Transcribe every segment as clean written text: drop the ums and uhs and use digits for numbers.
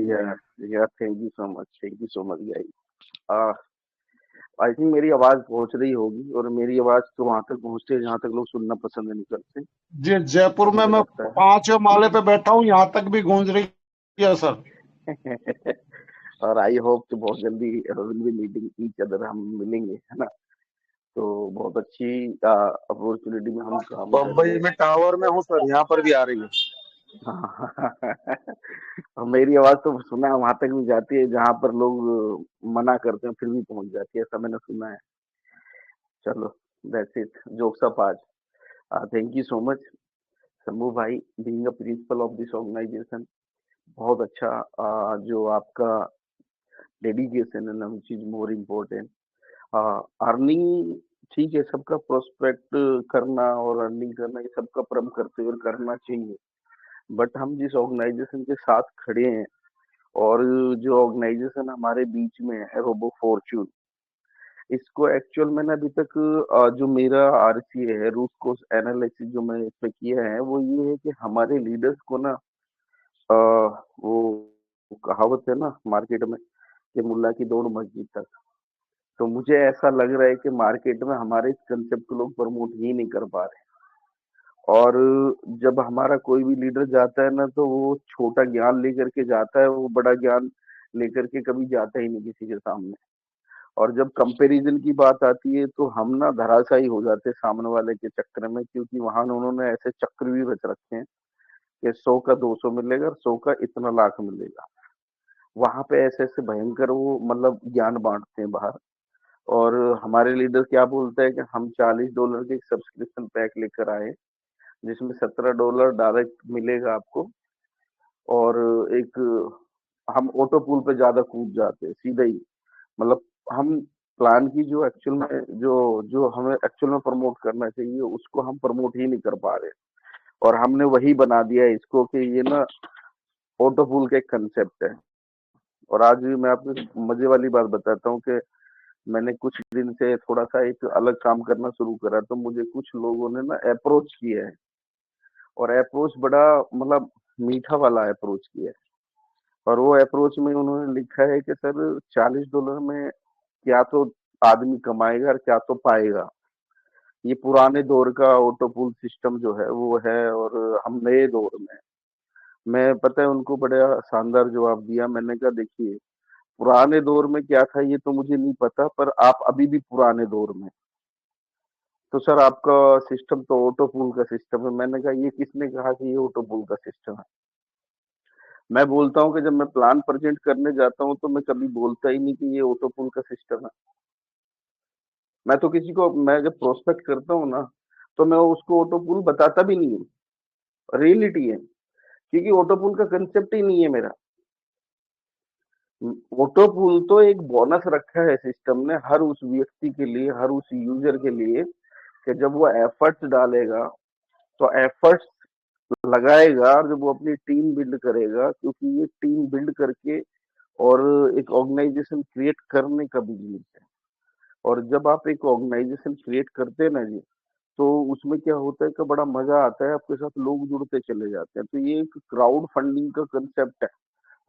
Yeah, yeah, thank you so much. Thank you so much, guys. Uh, I think मेरी आवाज पहुंच रही होगी और मेरी आवाज तो वहां तक पहुंचती है जहां तक लोग सुनना पसंद नहीं करते, जी, जयपुर में मुझे मैं लगता 5वें माले पे बैठा हूँ, यहाँ तक भी गूंज रही है सर। है। और आई होप कि बहुत जल्दी will be meeting each other, हम मिलेंगे, है ना। तो बहुत अच्छी अपॉर्चुनिटी में हम काम कर रहे बम्बई हैं। में टावर में हूँ सर, यहाँ पर भी आ रही है। और मेरी आवाज तो सुना वहां तक भी जाती है जहां पर लोग मना करते हैं, फिर भी पहुंच जाती है, ऐसा मैंने सुना है। चलो, that's it, jokes apart. Thank you so much Shambhu भाई, being a principal of this organisation. बहुत अच्छा, जो आपका डेडिकेशन है ना, which is more important. Earning ठीक है, सबका प्रोस्पेक्ट करना और अर्निंग करना ये सबका परम कर्तव्य और करना चाहिए। बट हम जिस ऑर्गेनाइजेशन के साथ खड़े हैं और जो ऑर्गेनाइजेशन हमारे बीच में है, रोबो फॉर्च्यून, इसको एक्चुअल मैंने अभी तक जो मेरा आरसीए है, रूट कोज एनालिसिस जो मैंने इस पे किया है, वो ये है कि हमारे लीडर्स को ना, अ, वो कहावत है ना मार्केट में कि मुल्ला की दौड़ मस्जिद तक। तो मुझे ऐसा लग रहा है कि मार्केट में हमारे इस कंसेप्ट को लोग प्रमोट ही नहीं कर पा रहे। और जब हमारा कोई भी लीडर जाता है ना, तो वो छोटा ज्ञान लेकर के जाता है, वो बड़ा ज्ञान लेकर के कभी जाता ही नहीं किसी के सामने। और जब कंपैरिजन की बात आती है तो हम ना धराशायी हो जाते हैं सामने वाले के चक्कर में, क्योंकि वहां उन्होंने ऐसे चक्र भी रच रखे हैं कि 100 का 200 मिलेगा और 100 का इतना लाख मिलेगा। वहां पे ऐसे ऐसे भयंकर वो मतलब ज्ञान बांटते हैं बाहर। और हमारे लीडर क्या बोलते हैं कि हम $40 के एक सब्सक्रिप्शन पैक लेकर आए, जिसमें $17 डायरेक्ट मिलेगा आपको। और एक हम ऑटो पूल पे ज्यादा कूद जाते हैं सीधा ही, मतलब हम प्लान की जो एक्चुअल में जो जो हमें एक्चुअल में प्रमोट करना चाहिए उसको हम प्रमोट ही नहीं कर पा रहे। और हमने वही बना दिया है इसको कि ये ना ऑटो पूल का एक कंसेप्ट है। और आज भी मैं आपको मजे वाली बात बताता हूँ कि मैंने कुछ दिन से थोड़ा सा एक अलग काम करना शुरू करा, तो मुझे कुछ लोगों ने ना अप्रोच किया है। और अप्रोच बड़ा मतलब मीठा वाला अप्रोच किया है। और वो अप्रोच में उन्होंने लिखा है कि सर $40 में क्या तो आदमी कमाएगा और क्या तो पाएगा। ये पुराने दौर का ऑटो पूल सिस्टम जो है वो है, और हम नए दौर में हैं। मैं पता है उनको बड़ा शानदार जवाब दिया, मैंने कहा देखिए, पुराने दौर में क्या था ये तो मुझे नहीं पता, पर आप अभी भी पुराने दौर में। तो सर आपका सिस्टम तो ऑटो पूल का सिस्टम है। मैंने कहा ये किसने कहा कि ये ऑटो पूल का सिस्टम है। मैं बोलता हूँ कि जब मैं प्लान प्रेजेंट करने जाता हूँ तो मैं कभी बोलता ही नहीं कि ये ऑटो पूल का सिस्टम है। मैं तो किसी को, मैं जब प्रोस्पेक्ट करता हूँ ना, तो मैं उसको ऑटो पूल बताता भी नहीं हूँ। रियलिटी है, क्योंकि ऑटो पूल का कंसेप्ट ही नहीं है मेरा। ऑटो पूल तो एक बोनस रखा है सिस्टम ने हर उस व्यक्ति के लिए, हर उस यूजर के लिए, कि जब वो एफर्ट्स डालेगा, तो एफर्ट्स लगाएगा, और जब वो अपनी टीम बिल्ड करेगा, क्योंकि ये टीम बिल्ड करके और एक ऑर्गेनाइजेशन क्रिएट करने का बिजनेस है। और जब आप एक ऑर्गेनाइजेशन क्रिएट करते हैं ना जी, तो उसमें क्या होता है कि बड़ा मजा आता है, आपके साथ लोग जुड़ते चले जाते हैं। तो ये एक क्राउड फंडिंग का कंसेप्ट है।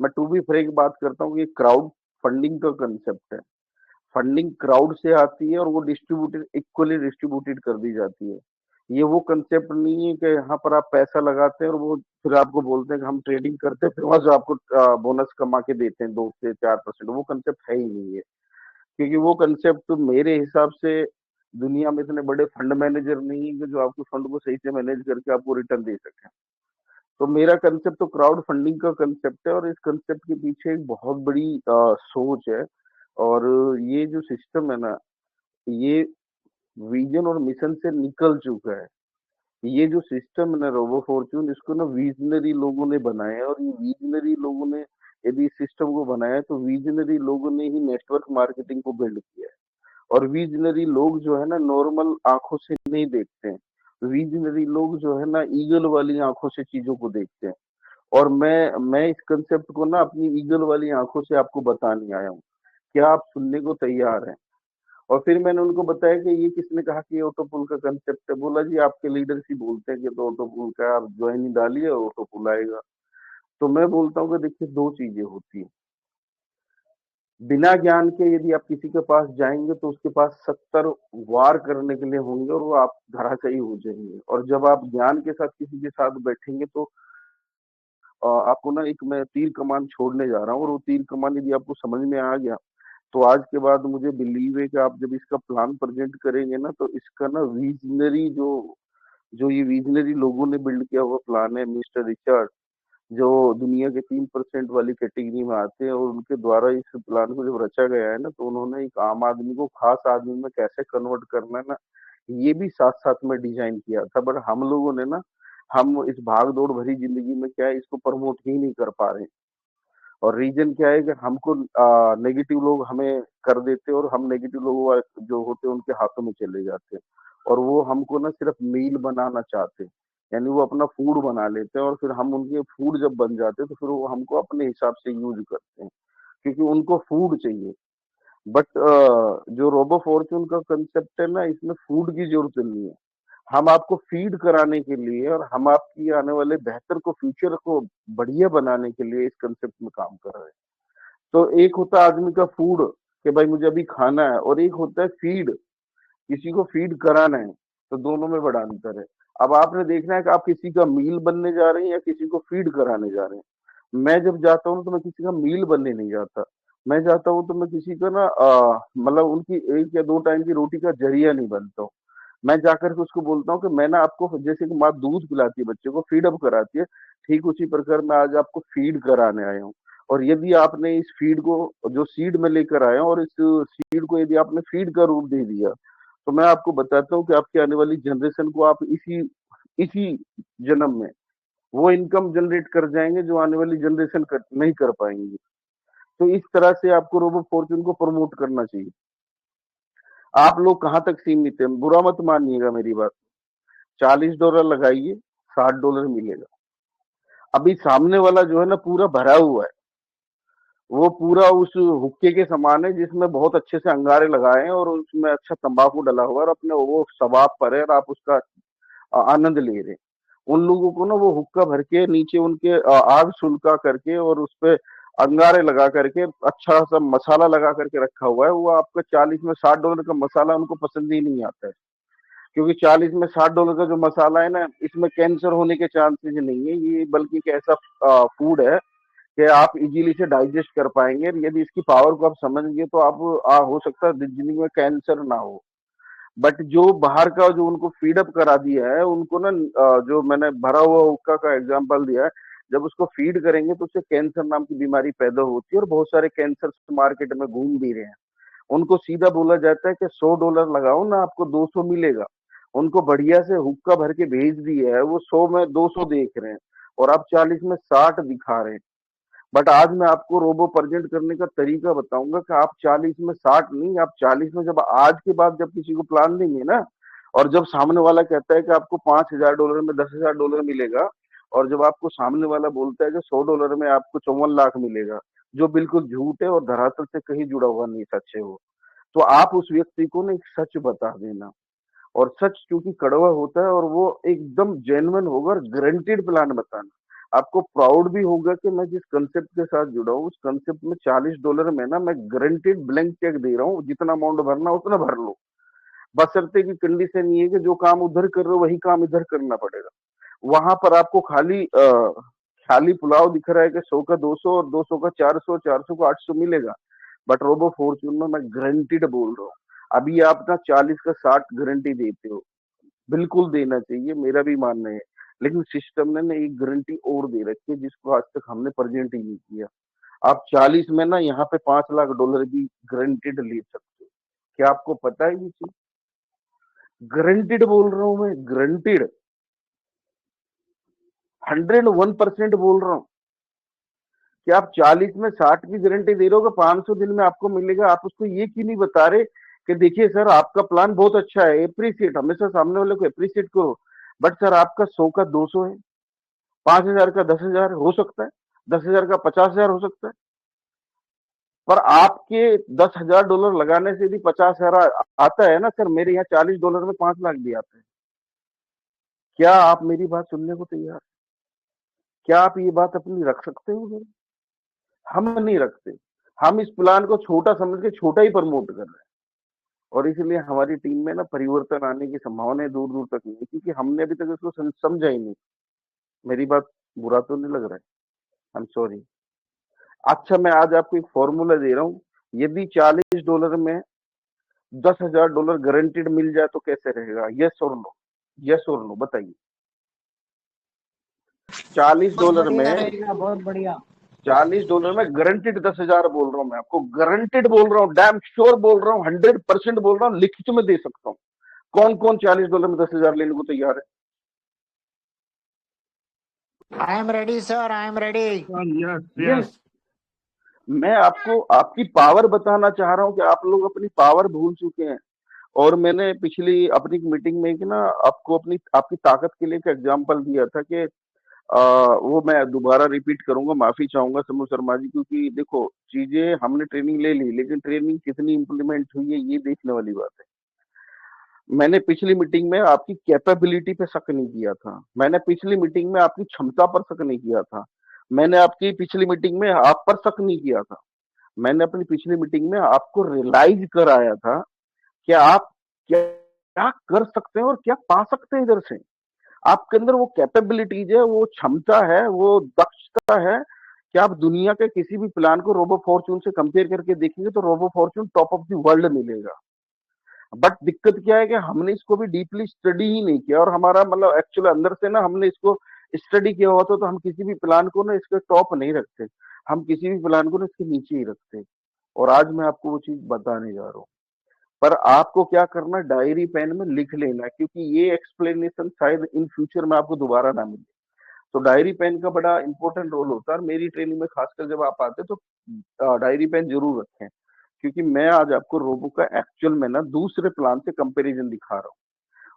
मैं टू बी फ्रैंक बात करता हूँ, ये क्राउड फंडिंग का कंसेप्ट है। फंडिंग क्राउड से आती है और वो डिस्ट्रीब्यूटेड, इक्वली डिस्ट्रीब्यूटेड कर दी जाती है। ये वो कंसेप्ट नहीं है कि यहाँ पर आप पैसा लगाते हैं और वो फिर आपको बोलते हैं कि हम ट्रेडिंग करते हैं, फिर वहां से आपको बोनस कमा के देते हैं 2 से 4%। वो कंसेप्ट है ही नहीं है। क्योंकि वो कंसेप्ट तो मेरे हिसाब से दुनिया में इतने बड़े फंड मैनेजर नहीं है कि जो आपको फंड को सही से मैनेज करके आपको रिटर्न दे सके। तो मेरा कंसेप्ट तो क्राउड फंडिंग का कंसेप्ट है, और इस कंसेप्ट के पीछे एक बहुत बड़ी सोच है। और ये जो सिस्टम है ना, ये विजन और मिशन से निकल चुका है। ये जो सिस्टम है ना रोबो फॉर्च्यून, इसको ना विजनरी लोगों ने बनाया है। और ये विजनरी लोगों ने यदि इस सिस्टम को बनाया है, तो विजनरी लोगों ने ही नेटवर्क मार्केटिंग को बिल्ड किया है। और विजनरी लोग जो है ना नॉर्मल आंखों से नहीं देखते हैं। विजनरी लोग जो है ना ईगल वाली आंखों से चीजों को देखते हैं। और मैं इस कंसेप्ट को ना अपनी ईगल वाली आंखों से आपको बताने आया हूँ। क्या आप सुनने को तैयार हैं? और फिर मैंने उनको बताया कि ये किसने कहा कि ये ऑटो पुल का कंसेप्ट है। बोला जी आपके लीडर्स ही बोलते हैं कि तो ऑटो पुल का, आप ज्वाइन ही डालिए और ऑटो पुल आएगा। तो मैं बोलता हूँ कि देखिए 2 चीज़ें होती हैं। बिना ज्ञान के यदि आप किसी के पास जाएँगे तो उसके पास 70 वार करने के लिए होंगे और वो आप धराशायी हो जाएँगे। और जब आप ज्ञान के साथ किसी के साथ बैठेंगे तो आपको ना एक मैं तीर कमान छोड़ने जा रहा हूँ और वो तीर कमान यदि आपको समझ में आ गया, तो आज के बाद मुझे बिलीव है कि आप जब इसका प्लान प्रेज़ेंट करेंगे ना तो इसका ना विज़नरी जो जो ये विज़नरी लोगों ने बिल्ड किया हुआ प्लान है मिस्टर रिचर्ड, जो दुनिया के 3% वाली कैटेगरी में आते हैं और उनके द्वारा इस प्लान को जब रचा गया है ना, तो उन्होंने एक आम आदमी को खास आदमी में कैसे कन्वर्ट करना है ना, ये भी साथ-साथ में डिज़ाइन किया था। बट हम लोगों ने ना, हम इस भाग-दौड़ भरी ज़िंदगी में क्या है इसको प्रमोट ही नहीं कर पा रहे हैं। और रीज़न क्या है कि हमको नेगेटिव लोग हमें कर देते हैं और हम नेगेटिव लोगों जो होते हैं उनके हाथों में चले जाते हैं। और वो हमको ना सिर्फ़ मील बनाना चाहते हैं। यानी वो अपना फूड बना लेते हैं और फिर हम उनके फूड जब बन जाते हैं तो फिर वो हमको अपने हिसाब से यूज़ करते हैं, क्योंकि उनको फूड चाहिए। बट जो रोबो फॉर्च्यून का कांसेप्ट है ना, इसमें फूड की ज़रूरत नहीं है। हम आपको फीड कराने के लिए और हम आपकी आने वाले बेहतर को फ्यूचर को बढ़िया बनाने के लिए इस कांसेप्ट में काम कर रहे हैं। तो एक होता है आदमी का फूड कि भाई मुझे अभी खाना है और एक होता है फीड, किसी को फीड कराना है, तो दोनों में बड़ा अंतर है। अब आपने देखना है कि आप किसी का मील बनने जा रहे हैं या किसी को फीड कराने जा रहे हैं। मैं जब जाता हूँ तो मैं किसी का मील बनने नहीं जाता। मैं जाता हूँ तो मैं किसी का ना मतलब उनकी 1 या 2 टाइम की रोटी का ज़रिया नहीं बनता हूँ। मैं जाकर के उसको बोलता हूँ कि मैं ना आपको जैसे कि माँ दूध पिलाती है बच्चे को, फीड अप कराती है, ठीक उसी प्रकार मैं आज आपको फीड कराने आया हूँ। और यदि आपने इस फीड को जो सीड में लेकर आया हूँ और इस सीड को यदि आपने फीड का रूप दे दिया, तो मैं आपको बताता हूँ कि आपकी आने वाली जनरेशन को आप इसी इसी जन्म में वो इनकम जनरेट कर जाएँगे जो आने वाली जनरेशन कर नहीं कर पाएँगी। तो इस तरह से आपको रोबो फॉर्च्यून को प्रमोट करना चाहिए। आप लोग कहाँ तक सीमित हैं, बुरा मत मानिएगा मेरी बात। $40 लगाइए, $60 मिलेगा। अभी सामने वाला जो है ना पूरा भरा हुआ है। वो पूरा उस हुक्के के समान है जिसमें बहुत अच्छे से अंगारे लगाए हैं और उसमें अच्छा तंबाकू डला हुआ है और अपने वो शबाब पर है और आप उसका आनंद ले रहे हैं। उन लोगों को ना वो हुक्का भर के नीचे उनके आग सुलगा करके और उसपे अंगारे लगा करके अच्छा सा मसाला लगा करके रखा हुआ है। वो आपका 40 में $60 का मसाला उनको पसंद ही नहीं आता है। क्योंकि 40 में $60 का जो मसाला है ना, इसमें कैंसर होने के चांसेस नहीं है। ये बल्कि एक ऐसा फूड है कि आप इजीली से डाइजेस्ट कर पाएँगे। यदि इसकी पावर को आप समझ गए तो आप हो सकता है ज़िंदगी में कैंसर ना हो। बट जो बाहर का जो उनको फीड अप करा दिया है, उनको ना जो मैंने भरा हुआ हुक्का का एग्ज़ाम्पल दिया है, जब उसको फीड करेंगे तो उससे कैंसर नाम की बीमारी पैदा होती है और बहुत सारे कैंसर्स मार्केट में घूम भी रहे हैं। उनको सीधा बोला जाता है कि $100 लगाओ ना आपको 200 मिलेगा। उनको बढ़िया से हुक्का भर के भेज दिया है, वो 100 में 200 देख रहे हैं और आप 40 में 60 दिखा रहे हैं। बट आज मैं आपको रोबो प्रेजेंट करने का तरीका बताऊंगा कि आप 40 में 60 नहीं, आप 40 में जब आज के बाद जब किसी को प्लान देंगे ना और जब सामने वाला कहता है कि आपको $5,000 में $10,000 मिलेगा और जब आपको सामने वाला बोलता है कि $100 में आपको 54 लाख मिलेगा, जो बिल्कुल झूठ है और धरातल से कहीं जुड़ा हुआ नहीं सच है वो, तो आप उस व्यक्ति को ना एक सच बता देना। और सच क्योंकि कड़वा होता है और वो एकदम जेन्युइन होगा और गारंटीड प्लान बताना। आपको प्राउड भी होगा कि मैं जिस कांसेप्ट के साथ जुड़ा हूँ, उस कांसेप्ट में $40 में ना मैं गारंटीड ब्लैंक चेक दे रहा हूँ, जितना अमाउंट भरना उतना भर लो। बशर्ते की कंडीशन ये है कि जो काम उधर कर रहे हो वही काम इधर करना पड़ेगा। वहां पर आपको खाली पुलाव दिख रहा है कि 100 का 200 और 200 का 400, 400 का 800 मिलेगा। बट रोबो फॉर्च्यून में मैं गारंटीड बोल रहा हूँ। अभी आप ना 40 का 60 गारंटी देते हो, बिल्कुल देना चाहिए, मेरा भी मानना है। लेकिन सिस्टम ने ना एक गारंटी और दे रखी है जिसको आज तक हमने प्रेजेंट ही नहीं किया। आप 40 में ना यहाँ पे $5 लाख भी गारंटीड ले सकते हो। क्या आपको पता है ये चीज? गारंटीड बोल रहा हूँ मैं, गारंटीड 101% बोल रहा हूँ कि आप 40 में 60 की गारंटी दे रहे हो कि 500 दिन में आपको मिलेगा। आप उसको ये क्यों नहीं बता रहे कि देखिए सर आपका प्लान बहुत अच्छा है, एप्रिशिएट, हमेशा सामने वाले को एप्रिशिएट करो। बट सर आपका 100 का 200 है, 5,000 का 10,000 हो सकता है, 10,000 का 50,000 हो सकता है। पर आपके $10,000 लगाने से भी 50,000 आता है ना सर, मेरे यहाँ $40 में 5 लाख भी आते हैं। क्या आप मेरी बात सुनने को तैयार? क्या आप ये बात अपनी रख सकते हो फिर? हम नहीं रखते। हम इस प्लान को छोटा समझ के छोटा ही प्रमोट कर रहे हैं, और इसलिए हमारी टीम में ना परिवर्तन आने की संभावनाएं दूर दूर तक नहीं है, क्योंकि हमने अभी तक इसको समझा ही नहीं। मेरी बात बुरा तो नहीं लग रहा है? I am sorry. अच्छा, मैं आज आपको एक फॉर्मूला दे रहा हूँ। यदि $40 में $10,000 गारंटीड मिल जाए तो कैसे रहेगा? यस और नो? यस और नो बताइए। बहुत $40 बढ़िया में रहेगा, बहुत बढ़िया। $40 में गारंटीड 10,000 बोल रहा हूँ, मैं आपको गारंटीड बोल रहा हूँ, डैम श्योर बोल रहा हूँ, 100% बोल रहा हूँ, लिखित में दे सकता हूँ। कौन कौन $40 में 10,000 लेने को तैयार है? I am ready sir, I am ready. Yes yes. Yes मैं आपको आपकी पावर बताना चाह रहा हूँ कि आप लोग अपनी पावर भूल चुके हैं। और मैंने पिछली अपनी मीटिंग में कि ना आपको अपनी आपकी ताकत के लिए एक एग्जांपल दिया था कि वो मैं दोबारा रिपीट करूंगा, माफी चाहूंगा समूह शर्मा जी, क्योंकि देखो चीजें हमने ट्रेनिंग ले ली, लेकिन ट्रेनिंग कितनी इंप्लीमेंट हुई है ये देखने वाली बात है। मैंने पिछली मीटिंग में आपकी कैपेबिलिटी पे शक नहीं किया था, मैंने पिछली मीटिंग में आपकी क्षमता पर शक नहीं किया था, मैंने आपकी पिछली मीटिंग में आप पर शक नहीं किया था। मैंने अपनी पिछली मीटिंग में आपको रियलाइज कराया था कि आप क्या क्या कर सकते हैं और क्या पा सकते हैं इधर से। आपके अंदर वो कैपेबिलिटीज है, वो क्षमता है, वो दक्षता है कि आप दुनिया के किसी भी प्लान को रोबो फॉर्च्यून से कंपेयर करके देखेंगे तो Robo Fortune top of the world मिलेगा। बट दिक्कत क्या है कि हमने इसको भी डीपली स्टडी ही नहीं किया, और हमारा मतलब एक्चुअली अंदर से ना हमने इसको स्टडी किया हुआ तो हम किसी भी प्लान को ना इसके टॉप नहीं रखते, हम किसी भी प्लान को ना इसके नीचे ही रखते। और आज मैं आपको वो चीज बताने जा रहा हूँ। पर आपको क्या करना, डायरी पेन में लिख लेना, क्योंकि ये एक्सप्लेनेशन शायद इन फ्यूचर में आपको दोबारा ना मिले। तो डायरी पेन का बड़ा इंपॉर्टेंट रोल होता है, और मेरी ट्रेनिंग में खासकर जब आप आते तो डायरी पेन जरूर रखें, क्योंकि मैं आज आपको रोबो का एक्चुअल में ना दूसरे प्लान से कंपैरिजन दिखा रहा हूँ।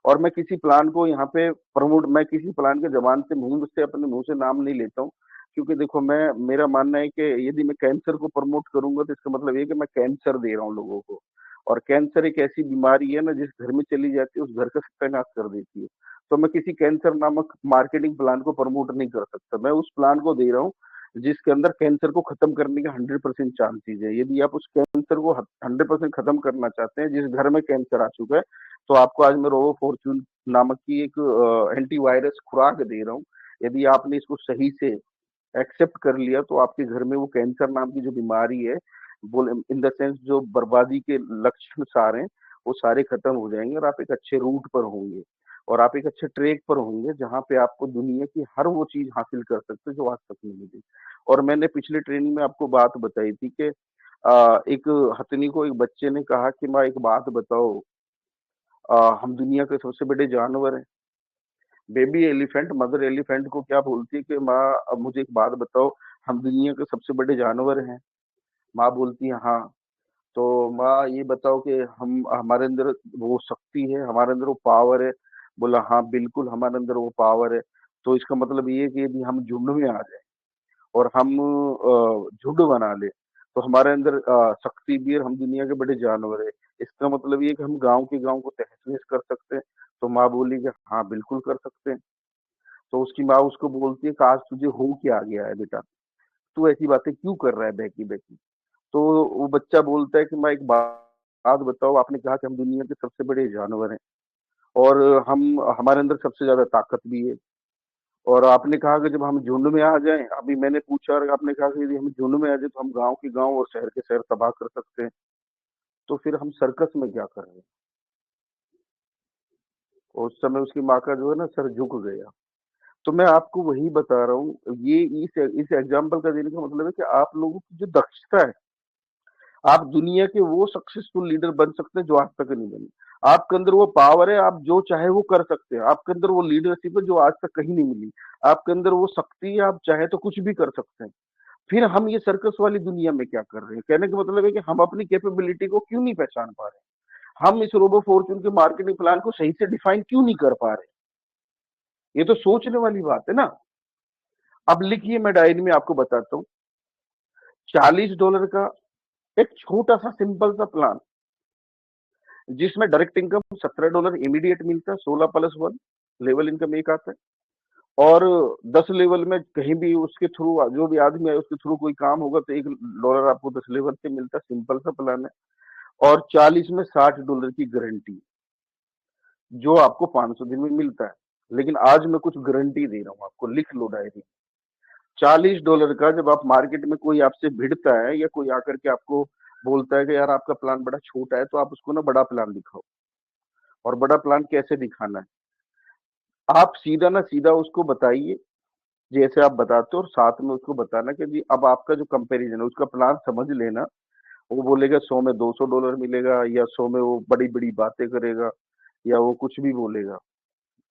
और मैं किसी प्लान को यहाँ पे प्रमोट, मैं किसी प्लान के जबान से मुंह से अपने मुंह से नाम नहीं लेता हूँ, क्योंकि देखो मैं मेरा मानना है कि यदि मैं कैंसर को प्रमोट करूंगा तो इसका मतलब ये कि मैं कैंसर दे रहा हूँ लोगों को। और कैंसर एक ऐसी बीमारी है ना, जिस घर में चली जाती है उस घर का सत्यानाश कर देती है। तो मैं किसी कैंसर नामक मार्केटिंग प्लान को प्रमोट नहीं कर सकता, मैं उस प्लान को दे रहा हूँ जिसके अंदर कैंसर को खत्म करने का 100% चांसेस है। यदि आप उस कैंसर को 100% खत्म करना चाहते हैं, जिस घर में कैंसर आ चुका है, तो आपको आज मैं रोबो फॉर्च्यून नामक की एक एंटीवायरस खुराक दे रहा हूँ। यदि आपने इसको सही से एक्सेप्ट कर लिया तो आपके घर में वो कैंसर नाम की जो बीमारी है, बोल इन द सेंस जो बर्बादी के लक्षण सारे हैं, वो सारे खत्म हो जाएंगे, और आप एक अच्छे रूट पर होंगे, और आप एक अच्छे ट्रैक पर होंगे जहाँ पे आपको दुनिया की हर वो चीज हासिल कर सकते हैं जो आज तक नहीं मिली। और मैंने पिछले ट्रेनिंग में आपको बात बताई थी कि एक हथनी को एक बच्चे ने कहा कि माँ एक बात बताओ, हम दुनिया के सबसे बड़े जानवर हैं। बेबी एलिफेंट मदर एलिफेंट को क्या बोलती है कि माँ अब मुझे एक बात बताओ, हम दुनिया के सबसे बड़े जानवर हैं। माँ बोलती है हाँ। तो माँ ये बताओ कि हम हमारे अंदर वो शक्ति है, हमारे अंदर वो पावर है। बोला हाँ बिल्कुल हमारे अंदर वो पावर है। तो इसका मतलब ये है कि यदि हम झुंड में आ जाए और हम झुंड बना ले तो हमारे अंदर शक्ति भी है, हम दुनिया के बड़े जानवर है। इसका मतलब ये है कि हम गांव के गांव को तहस नहस कर सकते हैं। तो माँ बोली कि हाँ बिल्कुल कर सकते हैं। तो उसकी माँ उसको बोलती है कि आज तुझे हो क्या आ गया है बेटा, तू ऐसी बातें क्यों कर रहा है बहकी बहकी। तो वो बच्चा बोलता है कि माँ एक बात बताओ, आपने कहा कि हम दुनिया के सबसे बड़े जानवर हैं, और हम हमारे अंदर सबसे ज्यादा ताकत भी है, और आपने कहा कि जब हम झुंड में आ जाएं, अभी मैंने पूछा और आपने कहा कि यदि हम झुंड में आ जाए तो हम गांव के गांव और शहर के शहर तबाह कर सकते हैं। तो फिर हम सर्कस में क्या कर रहे हैं? और उस समय उसकी माँ का जो है ना सर झुक गया। तो मैं आपको वही बता रहा हूँ, ये इस एग्जाम्पल का देने का मतलब है कि आप लोगों की जो दक्षता है, आप दुनिया के वो सक्सेसफुल लीडर बन सकते हैं जो आज तक नहीं बने। आपके अंदर वो पावर है, आप जो चाहे वो कर सकते हैं। आपके अंदर वो लीडरशिप है जो आज तक कहीं नहीं मिली। आपके अंदर वो शक्ति है, आप चाहे तो कुछ भी कर सकते हैं। फिर हम ये सर्कस वाली दुनिया में क्या कर रहे हैं? कहने का मतलब है कि हम अपनी कैपेबिलिटी को क्यों नहीं पहचान पा रहे? हम इस रोबो फॉर्च्यून के मार्केटिंग प्लान को सही से डिफाइन क्यों नहीं कर पा रहे? ये तो सोचने वाली बात है ना। अब लिखिए, मैं डायरी में आपको बताता हूँ। $40 का एक छोटा सा सिंपल सा प्लान, जिसमें डायरेक्ट इनकम $17 इमीडिएट मिलता है, 16+1 लेवल इनकम एक आता है, और 10 लेवल में कहीं भी उसके थ्रू जो भी आदमी है उसके थ्रू कोई काम होगा तो $1 आपको 10 लेवल से मिलता है। सिंपल सा प्लान है। और 40 में $60 की गारंटी जो आपको 500 दिन में मिलता है। लेकिन आज मैं कुछ गारंटी दे रहा हूँ आपको, लिख लो डायरी। $40 का जब आप मार्केट में कोई आपसे भिड़ता है या कोई आकर के आपको बोलता है कि यार आपका प्लान बड़ा छोटा है, तो आप उसको ना बड़ा प्लान दिखाओ। और बड़ा प्लान कैसे दिखाना है, आप सीधा ना सीधा उसको बताइए जैसे आप बताते हो, और साथ में उसको बताना कि जी अब आपका जो कंपैरिजन है उसका प्लान समझ लेना। वो बोलेगा 100 में $200 मिलेगा, या 100 में वो बड़ी बड़ी बातें करेगा, या वो कुछ भी बोलेगा,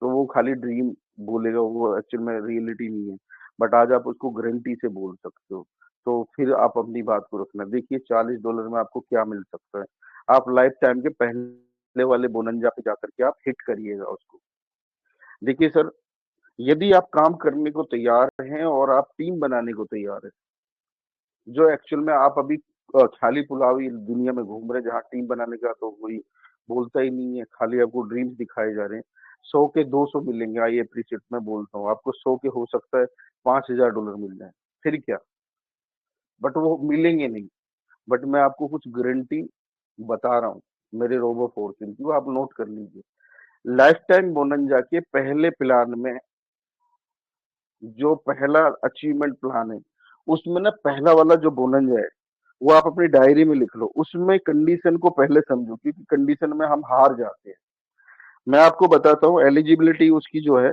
तो वो खाली ड्रीम बोलेगा, वो एक्चुअल में रियलिटी नहीं है। बट आज आप उसको गारंटी से बोल सकते हो, तो फिर आप अपनी बात को रखना। देखिए $40 में आपको क्या मिल सकता है, आप लाइफ टाइम के पहले वाले बोनंजा पे जाकर के आप हिट करिएगा उसको। देखिए सर, यदि आप काम करने को तैयार हैं और आप टीम बनाने को तैयार है, जो एक्चुअल में आप अभी खाली पुलाव इस दुनिया में घूम रहे हैं, जहाँ टीम बनाने का तो कोई बोलता ही नहीं है, खाली आपको ड्रीम्स दिखाए जा रहे हैं। 100 के 200 मिलेंगे, आई अप्रिशिएट, मैं बोलता हूँ आपको 100 के हो सकता है $5000 मिल जाए, फिर क्या, बट वो मिलेंगे नहीं। बट मैं आपको कुछ गारंटी बता रहा हूँ मेरे रोबो फॉर्च्यून की, वो आप नोट कर लीजिए। लाइफ टाइम बोनंजा के पहले प्लान में जो पहला अचीवमेंट प्लान है, उसमें ना पहला वाला जो बोनंजा है वो आप अपनी डायरी में लिख लो। उसमें कंडीशन को पहले समझो, क्योंकि कंडीशन में हम हार जाते हैं। मैं आपको बताता हूँ एलिजिबिलिटी उसकी जो है,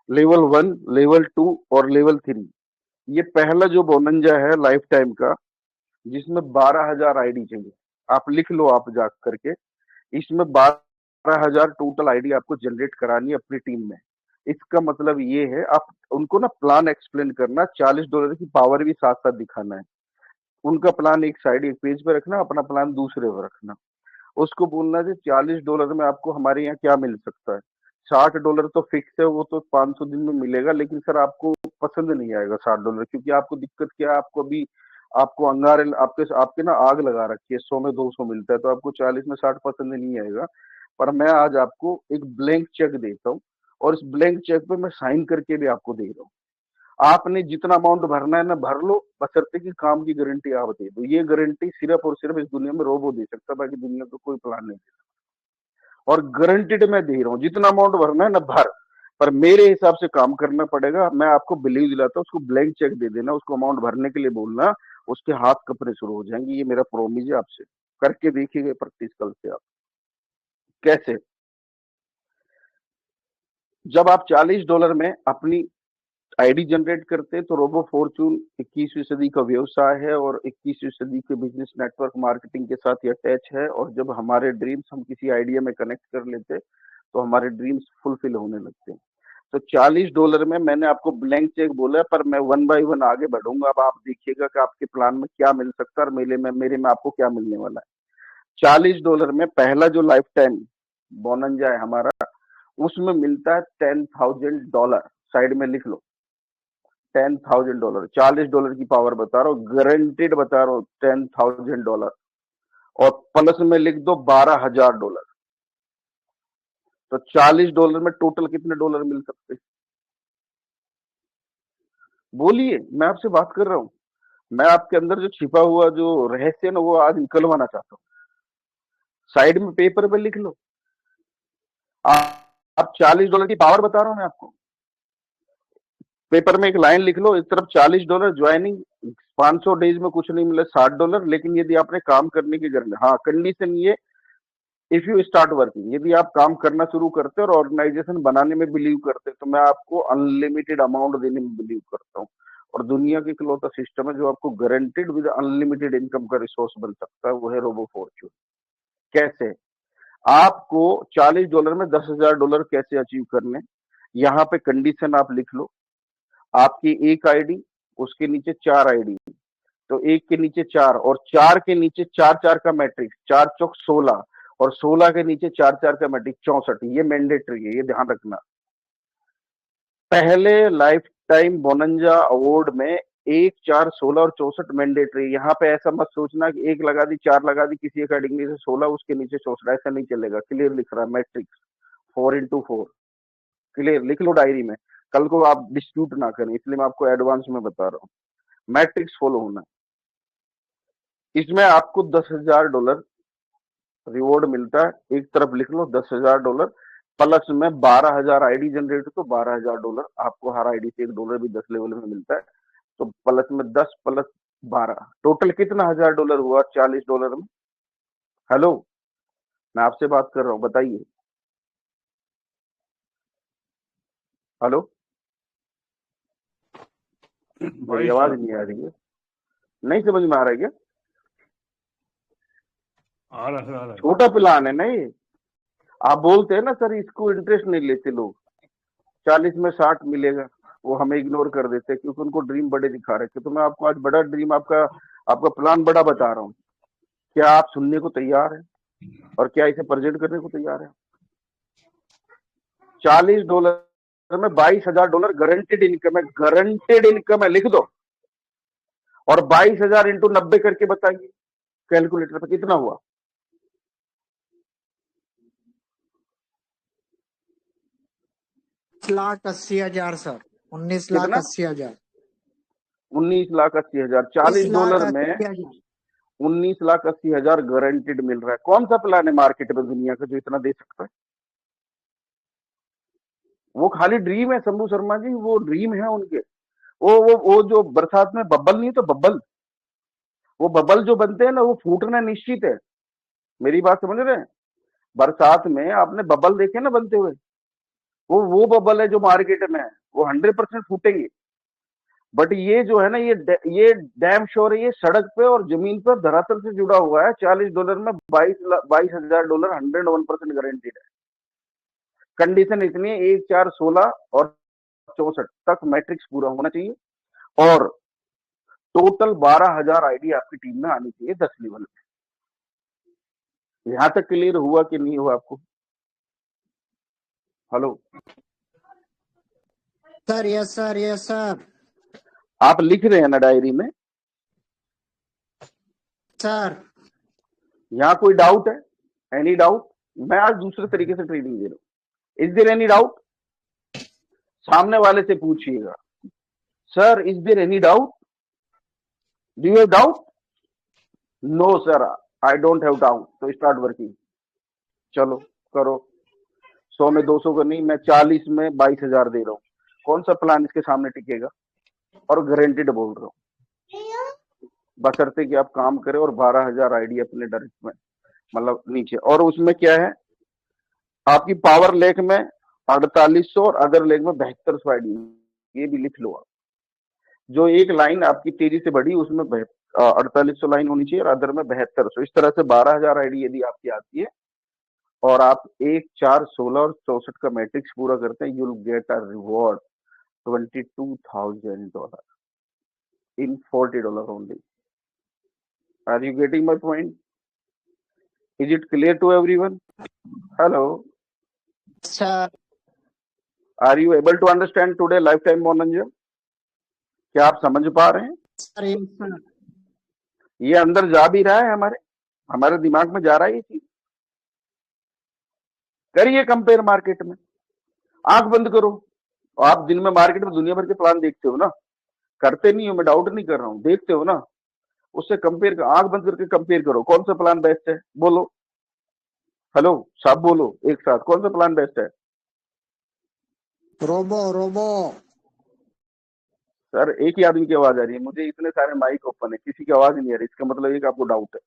लेवल 1, लेवल 2 और लेवल 3। ये पहला जो बोनंजा है लाइफ टाइम का, जिसमें 12,000 आईडी चाहिए, आप लिख लो आप जा करके। इसमें 12,000 टोटल आईडी आपको जनरेट करानी है अपनी टीम में। इसका मतलब ये है, आप उनको ना प्लान एक्सप्लेन करना, $40 की पावर भी साथ साथ दिखाना है। उनका प्लान एक साइड एक पेज पे रखना, अपना प्लान दूसरे पे रखना। उसको बोलना है $40 में आपको हमारे यहाँ क्या मिल सकता है। $60 तो फिक्स है, वो तो 500 दिन में मिलेगा, लेकिन सर आपको पसंद नहीं आएगा $60, क्योंकि आपको दिक्कत क्या है, आपको अभी आपको अंगारे आपके आपके ना आग लगा रखी है। 100 में 200 मिलता है, तो आपको 40 में 60 पसंद नहीं आएगा। पर मैं आज आपको एक ब्लैंक चेक देता हूँ, और इस ब्लैंक चेक पे मैं साइन करके भी आपको दे रहा हूँ। आपने जितना अमाउंट भरना है ना भर लो, बशर्ते कि काम की गारंटी आप दे दो। ये गारंटी सिर्फ और सिर्फ इस दुनिया में रोबो दे सकता है, बाकी दुनिया का कोई प्लान नहीं दे सकता। और गारंटीड मैं दे रहा हूँ, जितना अमाउंट भरना है ना भर, पर मेरे हिसाब से काम करना पड़ेगा। मैं आपको बिलीव दिलाता हूँ, उसको ब्लैंक चेक दे देना, उसको अमाउंट भरने के लिए बोलना, उसके हाथ कपड़े शुरू हो जाएंगे। ये मेरा प्रॉमिस है आपसे, करके देखिएगा प्रैक्टिस कल से आप। कैसे, जब आप $40 में अपनी आईडी जनरेट करते हैं, तो रोबो फॉर्च्यून 21वीं सदी का व्यवसाय है, और 21वीं सदी के बिजनेस नेटवर्क मार्केटिंग के साथ ये अटैच है। और जब हमारे ड्रीम्स हम किसी आइडिया में कनेक्ट कर लेते, तो हमारे ड्रीम्स फुलफिल होने लगते हैं। तो $40 में मैंने आपको ब्लैंक चेक बोला है, पर मैं 1 बाय 1 आगे बढ़ूंगा। अब आप देखिएगा कि आपके प्लान में क्या मिल सकता है, और मेरे में आपको क्या मिलने वाला है। $40 में पहला जो लाइफ टाइम बोनंजा है हमारा, उसमें मिलता है $10,000। साइड में लिख लो, $10,000। $40 की पावर बता रहा हूँ, गारंटेड बता रहा हूँ, $10,000। और प्लस में लिख दो $12,000। तो $40 में टोटल कितने डॉलर मिल सकते हैं? बोलिए, मैं आपसे बात कर रहा हूँ। मैं आपके अंदर जो छिपा हुआ जो रहस्य है ना, वो आज निकलवाना चाहता हूँ। साइड में पेपर पे लिख लो। आप $40 की पावर बता रहा हूँ मैं आपको। पेपर में एक लाइन लिख लो, इस तरफ $40 ज्वाइनिंग, 500 डेज में कुछ नहीं मिला $60। लेकिन यदि आपने काम करने की जरूरत, हाँ कंडीशन ये, इफ यू स्टार्ट वर्किंग, यदि आप काम करना शुरू करते और ऑर्गेनाइजेशन बनाने में बिलीव करते, तो मैं आपको अनलिमिटेड अमाउंट देने में बिलीव करता हूँ। और दुनिया के इकलौता सिस्टम है जो आपको गारंटेड विद अनलिमिटेड इनकम का रिसोर्स बन सकता है, वो है रोबो फॉर्च्यून। कैसे, आपको $40 में $10,000 कैसे अचीव करने, यहाँ पे कंडीशन आप लिख लो। आपकी एक आईडी, उसके नीचे 4 आईडी, तो एक के नीचे 4, और 4 के नीचे 4-4 का मैट्रिक्स, 4 चौक 16, और 16 के नीचे 4-4 का मैट्रिक्स 64। ये मैंडेटरी है, ये ध्यान रखना। पहले लाइफ टाइम बोनंजा अवार्ड में 1, 4, 16 और 64 मैंडेटरी। यहाँ पे ऐसा मत सोचना कि 1 लगा दी, 4 लगा दी, किसी अकेडमी से 16 उसके नीचे 64, ऐसा नहीं चलेगा। क्लियर लिख रहा है मैट्रिक्स 4x4, क्लियर लिख लो डायरी में। कल को आप डिस्प्यूट ना करें, इसलिए मैं आपको एडवांस में बता रहा हूँ। मैट्रिक्स फॉलो होना है। इसमें आपको $10,000 रिवॉर्ड मिलता है, एक तरफ लिख लो $10,000 प्लस में 12,000 आईडी जनरेट, तो $12,000 आपको हर आईडी से $1 भी 10 लेवल में मिलता है। तो प्लस में 10 प्लस 12 टोटल कितना $1,000 हुआ $40 में? हेलो, मैं आपसे बात कर रहा हूँ, बताइए। हेलो, मेरी आवाज नहीं आ रही है, नहीं समझ में आ रहा है क्या? आ रहा है। छोटा प्लान है ना ये। आप बोलते हैं ना सर इसको इंटरेस्ट नहीं लेते लोग, 40 में 60 मिलेगा, वो हमें इग्नोर कर देते हैं क्योंकि उनको ड्रीम बड़े दिखा रहे थे। तो मैं आपको आज बड़ा ड्रीम, आपका आपका प्लान बड़ा बता रहा हूँ। क्या आप सुनने को तैयार हैं और क्या इसे प्रेजेंट करने को तैयार हैं? $40 में $22,000 गारंटेड इनकम है, गारंटेड इनकम है, लिख दो। और 22,000 इंटू 90 करके बताइए कैलकुलेटर पे कितना हुआ? लाख 80,000 सर, 19,80,000। 19,80,000। $40 में 19,80,000 गारंटेड मिल रहा है। कौन सा प्लान है मार्केट में दुनिया का जो इतना दे सकता है? वो खाली ड्रीम है शंभू शर्मा जी, वो ड्रीम है उनके। वो जो बरसात में बब्बल नहीं तो बब्बल, वो बबल जो बनते हैं ना वो फूटना निश्चित है। मेरी बात समझ रहे हैं? बरसात में आपने बबल देखे ना बनते हुए, वो बबल है जो मार्केट में है, वो 100% फूटेंगे। बट ये जो है ना, ये डैम श्योर है, ये सड़क पे और जमीन पर धरातल से जुड़ा हुआ है। $40 में $22,000 101% गारंटीड है। कंडीशन इतनी है 1, 4, 16 और 64 तक मैट्रिक्स पूरा होना चाहिए और टोटल 12,000 आईडी आपकी टीम में आनी चाहिए 10 लेवल में। यहां तक क्लियर हुआ कि नहीं हुआ आपको? Hello sir, yes sir, yes sir. आप लिख रहे हैं ना डायरी में? सर, यहाँ कोई डाउट है? Any doubt? मैं आज दूसरे तरीके से ट्रेनिंग दे रहा हूँ। Is there any doubt? सामने वाले से पूछिएगा, sir is there any doubt? Do you have doubt? No sir, I don't have doubt. तो स्टार्ट वर्किंग। चलो करो। 100 में 200 का नहीं, मैं 40 में 22,000 दे रहा हूँ। कौन सा प्लान इसके सामने टिकेगा? और गारंटीड बोल रहा हूँ, बशर्ते कि आप काम करें और 12,000 आईडी अपने डायरेक्ट में, मतलब नीचे। और उसमें क्या है, आपकी पावर लेक में 4800 और अदर लेक में 7200 आईडी, ये भी लिख लो आप। जो एक लाइन आपकी तेजी से बढ़ी उसमें 4800 लाइन होनी चाहिए और अदर में 7200। इस तरह से 12,000 आईडी यदि आपकी आती है और आप 1, 4, 16 और 64 का मैट्रिक्स पूरा करते हैं, you will get a reward $22,000 in $40 only. Are you getting my point? Is it clear to everyone? Hello. Sir, Are you able to understand today lifetime Monanjal? क्या आप समझ पा रहे हैं? Sir, yes sir. ये अंदर जा भी रहा है, हमारे दिमाग में जा रहा है ये चीज। करिए कंपेयर मार्केट में, आंख बंद करो। आप दिन में मार्केट में दुनिया भर के प्लान देखते हो ना, करते नहीं हो, मैं डाउट नहीं कर रहा हूँ, देखते हो ना, उससे कंपेयर, आंख बंद करके कंपेयर करो, कौन सा प्लान बेस्ट है? बोलो। हेलो, सब बोलो एक साथ, कौन सा प्लान बेस्ट है? Robo Robo. सर एक ही आदमी की आवाज आ रही है मुझे, इतने सारे माइक ओपन है, किसी की आवाज नहीं आ रही, इसका मतलब ये कि आपको डाउट है।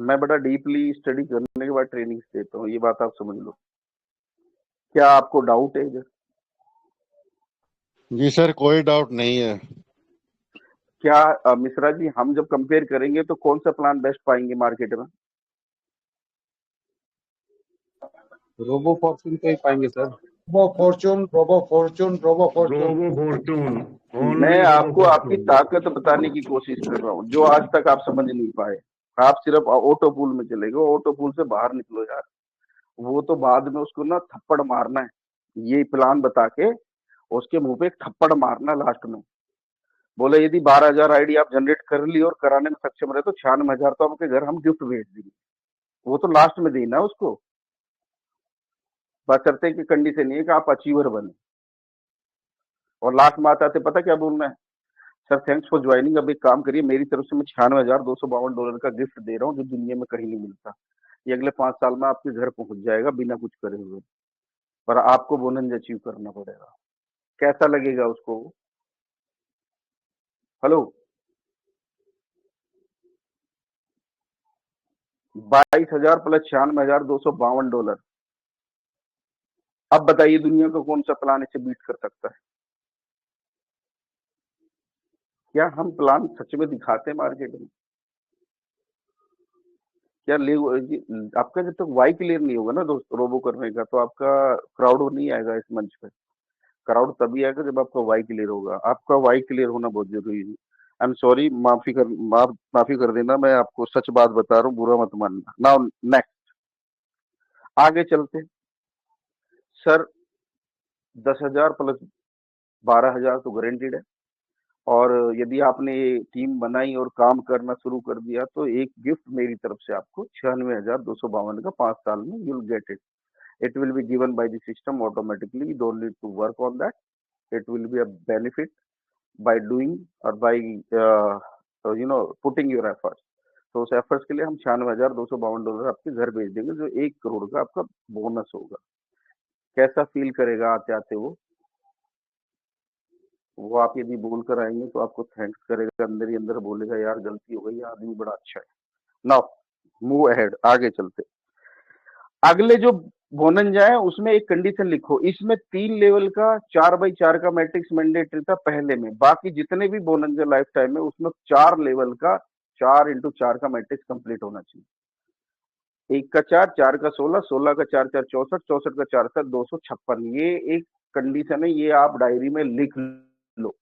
मैं बड़ा डीपली स्टडी करने के बाद ट्रेनिंग देता हूँ, ये बात आप समझ लो। क्या आपको डाउट है इधर? जी सर, कोई डाउट नहीं है। क्या मिश्रा जी, हम जब कंपेयर करेंगे तो कौन सा प्लान बेस्ट पाएंगे मार्केट में? रोबो फॉर्च्यून का ही पाएंगे sir. Robo Fortune, Robo Fortune, Robo Fortune. Robo Fortune. मैं आपको आपकी ताकत बताने की कोशिश कर रहा हूँ, जो आज तक आप समझ नहीं पाए। आप सिर्फ ऑटो पूल में चले गए, ऑटो पूल से बाहर निकलो यार। वो तो बाद में उसको ना थप्पड़ मारना है, ये प्लान बता के उसके मुंह पे एक थप्पड़ मारना लास्ट में। बोले यदि 12,000 आईडी आप जनरेट कर ली और कराने में सक्षम रहे तो 96,000 तो आपके घर हम गिफ्ट भेज देंगे। वो तो लास्ट में देना है उसको। बशर्ते की कंडीशन ये है कि आप अचीवर बने। और लास्ट में आते पता क्या बोलना है? Sir thanks for joining. अब एक काम करिए, मेरी तरफ से मैं $96,252 का गिफ्ट दे रहा हूँ जो दुनिया में कहीं नहीं मिलता। ये अगले 5 साल में आपके घर पहुंच जाएगा बिना कुछ करे हुए। पर आपको बोनस अचीव करना पड़ेगा। कैसा लगेगा उसको? Hello, $22,000 plus $96,252। अब बताइए दुनिया का कौन सा प्लान इसे बीट कर सकता है? क्या हम प्लान सच में दिखाते हैं मार्केट में? क्या ले आपका जब तक वाई क्लियर नहीं होगा ना दोस्त रोबो करने का, तो आपका क्राउड नहीं आएगा इस मंच पे। क्राउड तभी आएगा जब आपका वाई क्लियर होगा। आपका वाई क्लियर होना बहुत जरूरी है। आई एम सॉरी, माफी कर देना, मैं आपको सच बात बता रहा हूँ, बुरा मत मानना। नाउ नेक्स्ट, आगे चलते। सर 10,000 प्लस 12,000 तो गारंटीड है। और यदि आपने ये टीम बनाई और काम करना शुरू कर दिया तो एक गिफ्ट मेरी तरफ से आपको 96,252 का 5 साल में you will get it. It will be given by the system automatically, you don't need to work on that. It will be a benefit by doing और बाय पुटिंग योर एफर्ट्स। तो उस एफर्ट्स के लिए हम $96,252 आपके घर भेज देंगे, जो 1 करोड़ का आपका बोनस होगा। कैसा फील करेगा आते आते वो आप यदि बोल कर आएंगे तो आपको थैंक्स करेगा, अंदर ही अंदर बोलेगा यार गलती हो गई, आदमी बड़ा अच्छा है। नाउ मूव अहेड, आगे चलते। अगले जो बोनस जाए उसमें एक कंडीशन लिखो। इसमें 3 लेवल का 4x4 का मैट्रिक्स मैंडेटरी था पहले में। बाकी जितने भी बोनस है लाइफ टाइम में उसमें 4 लेवल का 4x4 का मैट्रिक्स कंप्लीट होना चाहिए। 1 का 4, 4 का 16, 16 का 4, 4 64, 64 का 4, 7 256। ये एक कंडीशन है, ये आप डायरी में लिख लो।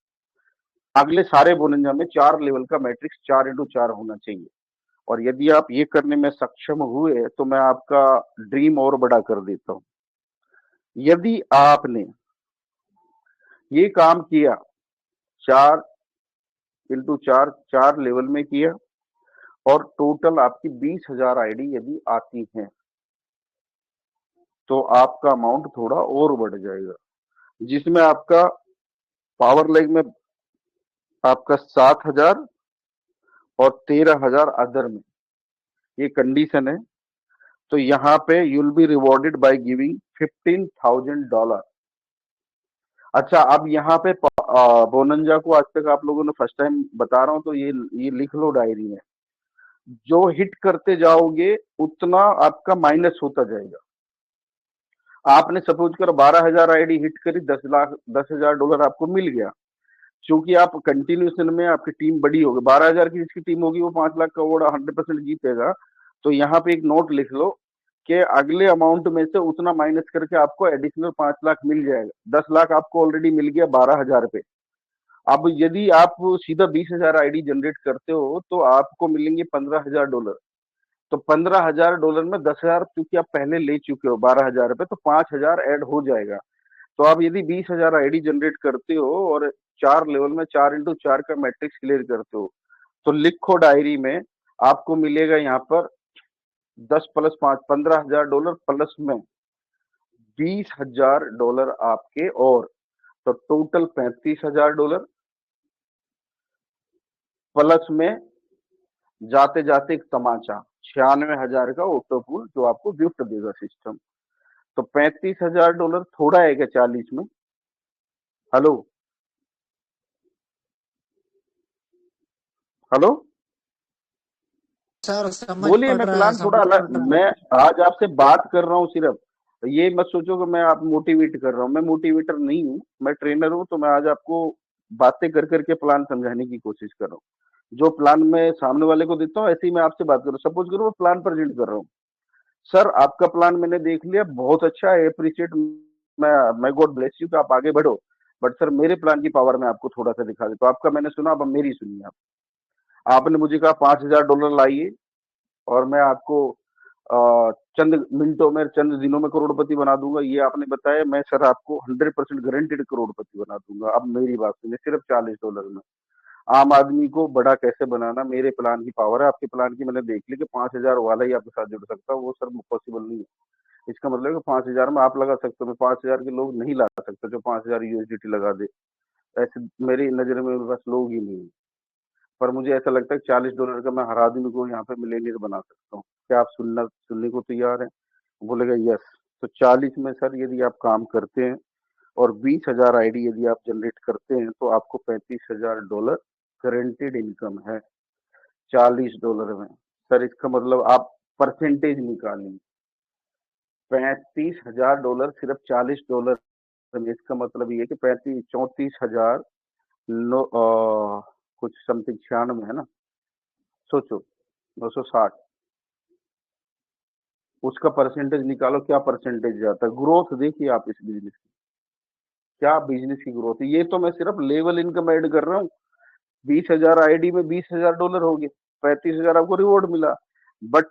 अगले सारे बोनंजा में 4 लेवल का मैट्रिक्स 4x4 होना चाहिए। और यदि आप ये करने में सक्षम हुए तो मैं आपका ड्रीम और बड़ा कर देता हूं। यदि आपने ये काम किया 4x4 4 लेवल में किया और टोटल आपकी 20,000 आईडी यदि आती हैं तो आपका अमाउंट थोड़ा और बढ़ जाएगा, जिसमें आपका पावर लेग में आपका 7,000 और 13,000 अदर में, ये कंडीशन है। तो यहाँ पे you'll be rewarded by giving $15,000। अच्छा, अब यहाँ पे बोनंजा को आज तक आप लोगों ने फर्स्ट टाइम बता रहा हूं, तो ये लिख लो डायरी में। जो हिट करते जाओगे उतना आपका माइनस होता जाएगा। आपने सपोज कर 12,000 आईडी हिट करी, $10,000 आपको मिल गया। क्योंकि आप कंटिन्यूएशन में आपकी टीम बड़ी होगी, 12,000 की जिसकी टीम होगी वो 5 लाख का अवार्ड 100% जीतेगा। तो यहाँ पे एक नोट लिख लो कि अगले अमाउंट में से उतना माइनस करके आपको एडिशनल 5 लाख मिल जाएगा। 10 लाख आपको ऑलरेडी मिल गया 12,000 पे। अब यदि आप सीधा 20,000 आईडी जनरेट करते हो तो आपको मिलेंगे $15,000। तो $15,000 में 10,000 क्योंकि आप पहले ले चुके हो 12,000 पे, तो 5,000 ऐड हो जाएगा। तो आप यदि 20,000 आईडी जनरेट करते हो और 4 लेवल में 4x4 का मैट्रिक्स क्लियर करते हो तो लिखो डायरी में, आपको मिलेगा यहाँ पर 10 प्लस 5 $15,000 प्लस में $20,000 आपके, और तो टोटल $35,000 प्लस में जाते जाते एक तमाचा 96,000 का ऑटो पूल जो आपको गिफ्ट देगा सिस्टम। तो $35,000 थोड़ा है क्या 40 में? हेलो हेलो, सर समझ बोलिए। पड़ मैं रहा है, प्लान थोड़ा समझ पड़ अलग, रहा है। मैं आज आपसे बात कर रहा हूँ सिर्फ। ये मत सोचो कि मैं आप मोटिवेट कर रहा हूँ, मैं मोटिवेटर नहीं हूँ, मैं ट्रेनर हूँ। तो मैं आज आपको बातें कर करके प्लान समझाने की कोशिश कर रहा हूँ। जो प्लान मैं सामने वाले को देता हूँ ऐसे ही मैं आपसे बात कर रहा हूँ। सपोज करो मैं प्लान प्रेजेंट कर रहा हूँ, सर आपका प्लान मैंने देख लिया, बहुत अच्छा है, अप्रिशिएट, मैं गॉड ब्लेस यू कि आप आगे बढ़ो। बट सर मेरे प्लान की पावर मैं आपको थोड़ा सा दिखा देता हूँ। आपका मैंने सुना, अब मेरी सुनिए। आपने मुझे कहा $5,000 लाइए और मैं आपको चंद मिनटों में, चंद दिनों में करोड़पति बना दूंगा, ये आपने बताया। मैं सर आपको 100% गारंटेड करोड़पति बना दूंगा। अब मेरी बात सुनिए, सिर्फ $40 में आम आदमी को बड़ा कैसे बनाना, मेरे प्लान की पावर है। आपके प्लान की मैंने देख ली कि 5,000 वाला ही आपके साथ जुड़ सकता है, वो सर पॉसिबल नहीं है। इसका मतलब है कि 5,000 में आप लगा सकते हो, मैं 5,000 के लोग नहीं ला सकता जो 5,000 यूएसडीटी लगा दे। ऐसे मेरी नजर में मेरे पास लोग ही नहीं है। पर मुझे ऐसा लगता है $40 का मैं हर आदमी को यहाँ पे मिलेनियर बना सकता हूँ। क्या आप सुनने को तैयार हैं? बोलेगा यस। तो 40 में सर यदि आप काम करते हैं और 20,000 आईडी यदि आप जनरेट करते हैं तो आपको $35,000 गारंटीड इनकम है $40 में। सर इसका मतलब आप परसेंटेज निकालिए, $35,000 सिर्फ $40 में। इसका मतलब ये कि 34,000 कुछ समथिंग 96 है ना, सोचो 260, उसका परसेंटेज निकालो, क्या परसेंटेज जाता है। ग्रोथ देखिए आप इस बिजनेस की, क्या बिजनेस की ग्रोथ है। ये तो मैं सिर्फ लेवल इनकम ऐड कर रहा हूँ। 20,000 आईडी में $20,000 हो गए, 35,000 आपको रिवॉर्ड मिला। बट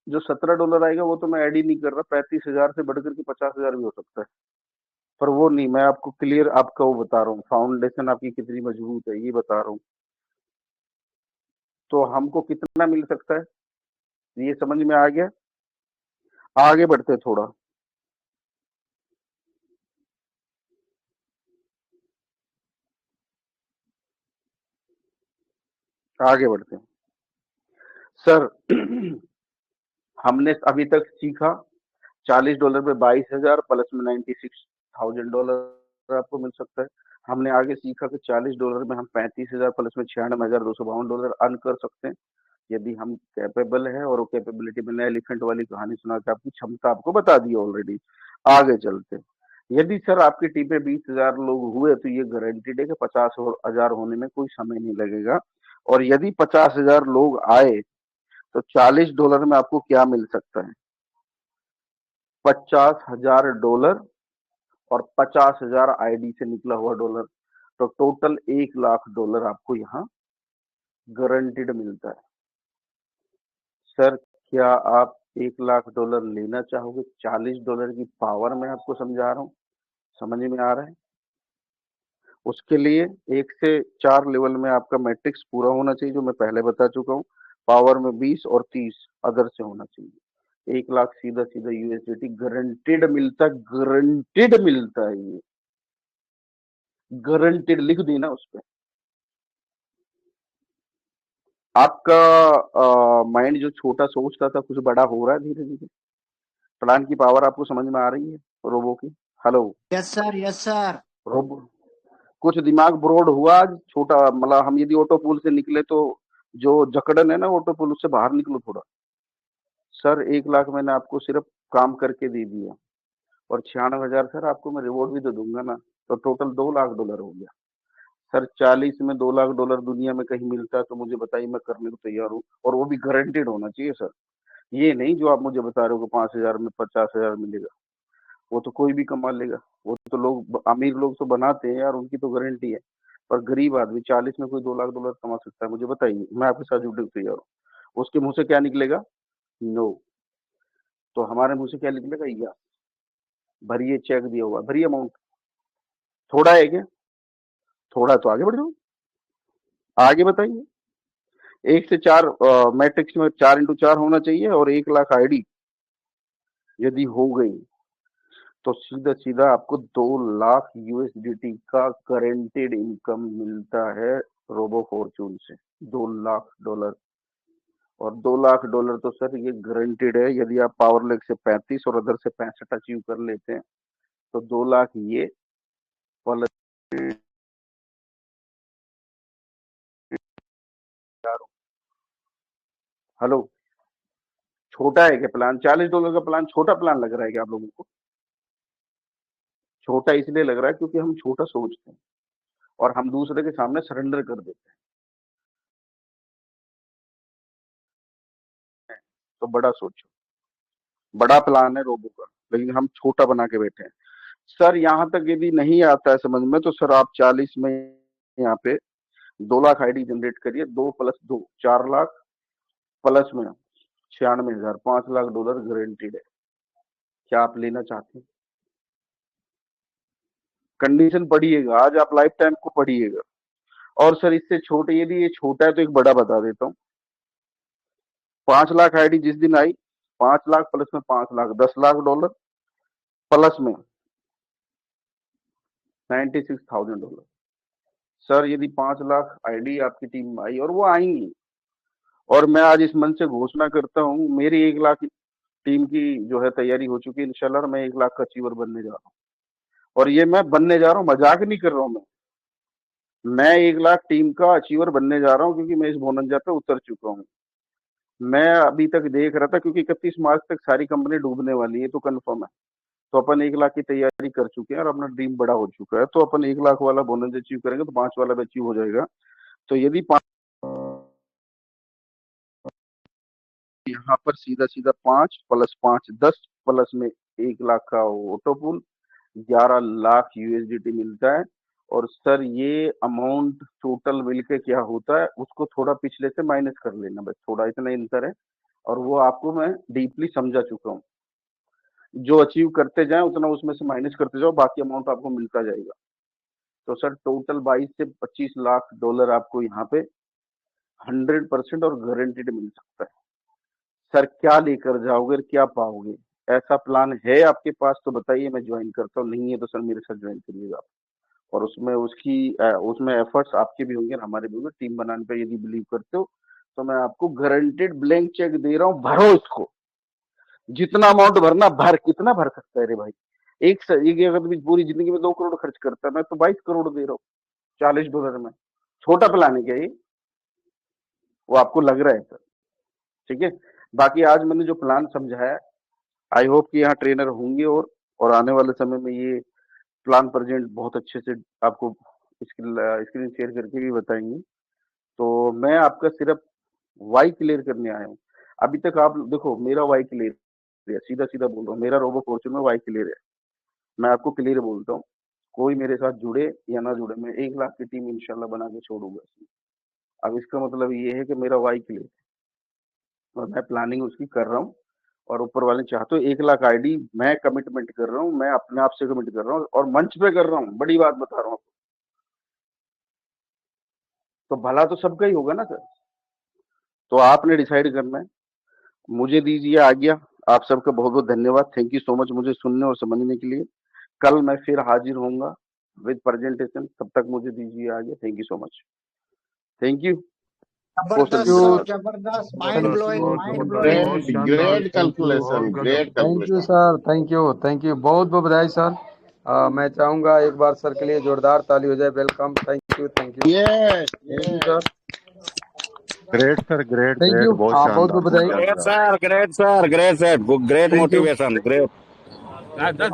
जो $17 आएगा वो तो मैं ऐड ही नहीं कर रहा। 35,000 से बढ़कर के 50,000 भी हो सकता है, पर वो नहीं। मैं आपको क्लियर आपका वो बता रहा हूँ, फाउंडेशन आपकी कितनी मजबूत है ये बता रहा हूँ। तो हमको कितना मिल सकता है ये समझ में आ गया। आगे बढ़ते हैं थोड़ा। आगे बढ़ते हैं सर। हमने अभी तक सीखा $40 में 22,000 प्लस में $96,000 आपको मिल सकता है। हमने आगे सीखा कि $40 में हम 35,000 प्लस में $96,252 अर्न कर सकते हैं यदि हम कैपेबल है। और वो कैपेबिलिटी मैंने एलिफेंट वाली कहानी सुना के आपकी क्षमता आपको बता दी ऑलरेडी। आगे चलते, यदि सर आपकी टीम पे 20,000 लोग हुए तो ये गारंटीड है कि 50,000 होने में कोई समय नहीं लगेगा। और यदि 50,000 लोग आए तो $40 में आपको क्या मिल सकता है, $50,000 और 50,000 आईडी से निकला हुआ डॉलर, तो टोटल $1,00,000 आपको यहाँ गारंटीड मिलता है। सर क्या आप $1,00,000 लेना चाहोगे? $40 की पावर में आपको समझा रहा हूँ, समझ में आ रहा है। उसके लिए 1 से 4 लेवल में आपका मैट्रिक्स पूरा होना चाहिए, जो मैं पहले बता चुका हूँ। पावर में 20 और 30 अदर से होना चाहिए। 1,00,000 सीधा सीधा यूएसडीटी गारंटीड मिलता है, गारंटीड मिलता है। ये गारंटीड लिख दी ना उस पे। आपका माइंड जो छोटा सोचता था कुछ बड़ा हो रहा है धीरे धीरे। प्लान की पावर आपको समझ में आ रही है रोबो की? Hello yes sir, yes sir. Robo, कुछ दिमाग ब्रॉड हुआ आज। छोटा मतलब हम यदि ऑटो पुल से निकले तो जो जकड़न है ना ऑटो पुल, उससे बाहर निकलो थोड़ा। सर 1,00,000 मैंने आपको सिर्फ काम करके दे दिया और 96,000 सर आपको मैं रिवॉर्ड भी तो दूंगा ना, तो टोटल $2,00,000 हो गया। सर 40 में $2,00,000 दुनिया में कहीं मिलता है तो मुझे बताइए, मैं करने को तैयार हूँ। और वो भी गारंटेड होना चाहिए सर, ये नहीं जो आप मुझे बता रहे हो कि 5,000 में 50,000 मिलेगा। वो तो कोई भी कमा लेगा, वो तो लोग अमीर लोग तो बनाते हैं यार, उनकी तो गारंटी है। पर गरीब आदमी 40 में कोई $2,00,000 कमा सकता है? मुझे बताइए, मैं आपके साथ जुड़ने को तैयार हूँ। उसके मुंह से क्या निकलेगा? नो। तो हमारे मुंह से क्या निकलेगा? या भरिए, चेक दिया हुआ, भरिए अमाउंट। थोड़ा है क्या? थोड़ा तो आगे बढ़ जाओ, आगे बताइए। 1 से 4 मैट्रिक्स में 4x4 होना चाहिए और 1,00,000 आईडी यदि हो गई तो सीधा सीधा आपको $2,00,000 यूएसडीटी का गारंटेड इनकम मिलता है रोबो फॉर्चून से। $2,00,000। और $2,00,000 तो सर ये गारंटेड है। यदि आप पावर लेग से 35 और अदर से 65 अचीव कर लेते हैं तो 2,00,000 ये प्लस। हेलो, छोटा है क्या प्लान? $40 का प्लान छोटा प्लान लग रहा है क्या आप लोगों को? छोटा इसलिए लग रहा है क्योंकि हम छोटा सोचते हैं और हम दूसरे के सामने सरेंडर कर देते हैं। तो बड़ा सोचो, बड़ा प्लान है रोबो का, लेकिन हम छोटा बना के बैठे हैं। सर यहाँ तक यदि नहीं आता है समझ में तो सर आप 40 में यहाँ पे 2,00,000 आईडी जनरेट करिए। 2 + 2 4,00,000 प्लस में 96,000, $5,00,000 गारंटीड है। क्या आप लेना चाहते हैं? कंडीशन पढ़िएगा, आज आप लाइफ टाइम को पढ़िएगा। और सर इससे छोटे, यदि ये छोटा है तो एक बड़ा बता देता हूँ। 5,00,000 आईडी जिस दिन आई, 5 लाख प्लस में 5 लाख, $10 लाख प्लस में $96,000। सर यदि 5 लाख आईडी आपकी टीम में आई, और वो आएंगी, और मैं आज इस मंच से घोषणा करता हूँ, मेरी 1 लाख टीम की जो है तैयारी हो चुकी है इंशाल्लाह, और मैं 1 लाख का अचीवर बनने जा रहा हूँ। और ये मैं बनने जा रहा हूँ, मजाक नहीं कर रहा हूँ मैं 1 लाख टीम का अचीवर बनने जा रहा हूँ, क्योंकि मैं इस बोनंजा पे उतर चुका हूँ। मैं अभी तक देख रहा था, क्योंकि 31 मार्च तक सारी कंपनी डूबने वाली है, तो कंफर्म है। तो अपन 1 लाख की तैयारी कर चुके हैं और अपना ड्रीम बड़ा हो चुका है, तो अपन 1 लाख वाला बोनस अचीव करेंगे तो 5 वाला भी अचीव हो जाएगा। तो यदि 5, यहाँ पर सीधा सीधा 5 प्लस 5 10 प्लस में 1 लाख का ऑटो पुल, 11 लाख यूएसडीटी मिलता है। और सर ये अमाउंट टोटल मिलके क्या होता है, उसको थोड़ा पिछले से माइनस कर लेना, बस थोड़ा इतना अंतर है, और वो आपको मैं डीपली समझा चुका हूँ। जो अचीव करते जाए उतना उसमें से माइनस करते जाओ, बाकी अमाउंट आपको मिलता जाएगा। तो सर टोटल 22 से $25 लाख आपको यहाँ पे 100% और गारंटीड मिल सकता है। सर क्या लेकर जाओगे, क्या पाओगे, ऐसा प्लान है आपके पास तो बताइए, मैं ज्वाइन करता हूँ। नहीं है तो सर मेरे साथ ज्वाइन करिएगा आप, और उसमें एफर्ट्स आपके भी होंगे और हमारे भी होंगे। टीम बनाने पे यदि बिलीव करते हो तो मैं आपको गारंटेड ब्लैंक चेक दे रहा हूँ, भरो इसको, जितना अमाउंट भरना भर। कितना भर सकता है रे भाई, एक अगर भी पूरी जिंदगी में 2 करोड़ खर्च करता है, मैं तो 22 करोड़ दे रहा हूँ $40 में। छोटा प्लान है क्या ये, वो आपको लग रहा है सर? ठीक है, बाकी आज मैंने जो प्लान समझाया, आई होप कि यहाँ ट्रेनर होंगे, और आने वाले समय में ये प्लान प्रेजेंट बहुत अच्छे से आपको स्क्रीन शेयर करके भी बताएंगे। तो मैं आपका सिर्फ वाई क्लियर करने आया हूँ। अभी तक आप देखो, मेरा वाई क्लियर है, सीधा सीधा बोल रहा हूँ, मेरा रोबो फॉर्च्यून में वाई क्लियर है। मैं आपको क्लियर बोलता हूँ, कोई मेरे साथ जुड़े या ना जुड़े, मैं 1 लाख की टीम इंशाल्लाह बना के छोड़ूंगा इसमें। अब इसका मतलब ये है कि मेरा वाई क्लियर है और मैं प्लानिंग उसकी कर रहा हूँ, और ऊपर वाले चाहते हो 1 लाख आईडी मैं कमिटमेंट कर रहा हूँ, मैं अपने आप से कमिट कर रहा हूँ और मंच पे कर रहा हूँ, बड़ी बात बता रहा हूँ। तो भला तो सबका ही होगा ना सर, तो आपने डिसाइड करना है। मुझे दीजिए आज्ञा, आप सबका बहुत बहुत धन्यवाद, थैंक यू सो मच मुझे सुनने और समझने के लिए। कल मैं फिर हाजिर होऊंगा विद प्रेजेंटेशन, तब तक मुझे दीजिए आज्ञा, thank you so much, thank you. जबरदस्त you. सर, जबरदस्त, माइंड ब्लोइंग, माइंड ब्लोइंग। बहुत Great, शानदार, great थैंक यू, calculation, और great गजब। Thank you calculation. Sir, thank you, बहुत बहुत बधाई सर। मैं चाहूंगा एक बार सर के लिए जोरदार ताली हो जाए। Welcome, thank you Yes, thank you yes. Sir, great sir, great thank great, you, बहुत बहुत शानदार, बहुत बहुत बधाई। शानदार। Great sir, great thank you. motivation, great.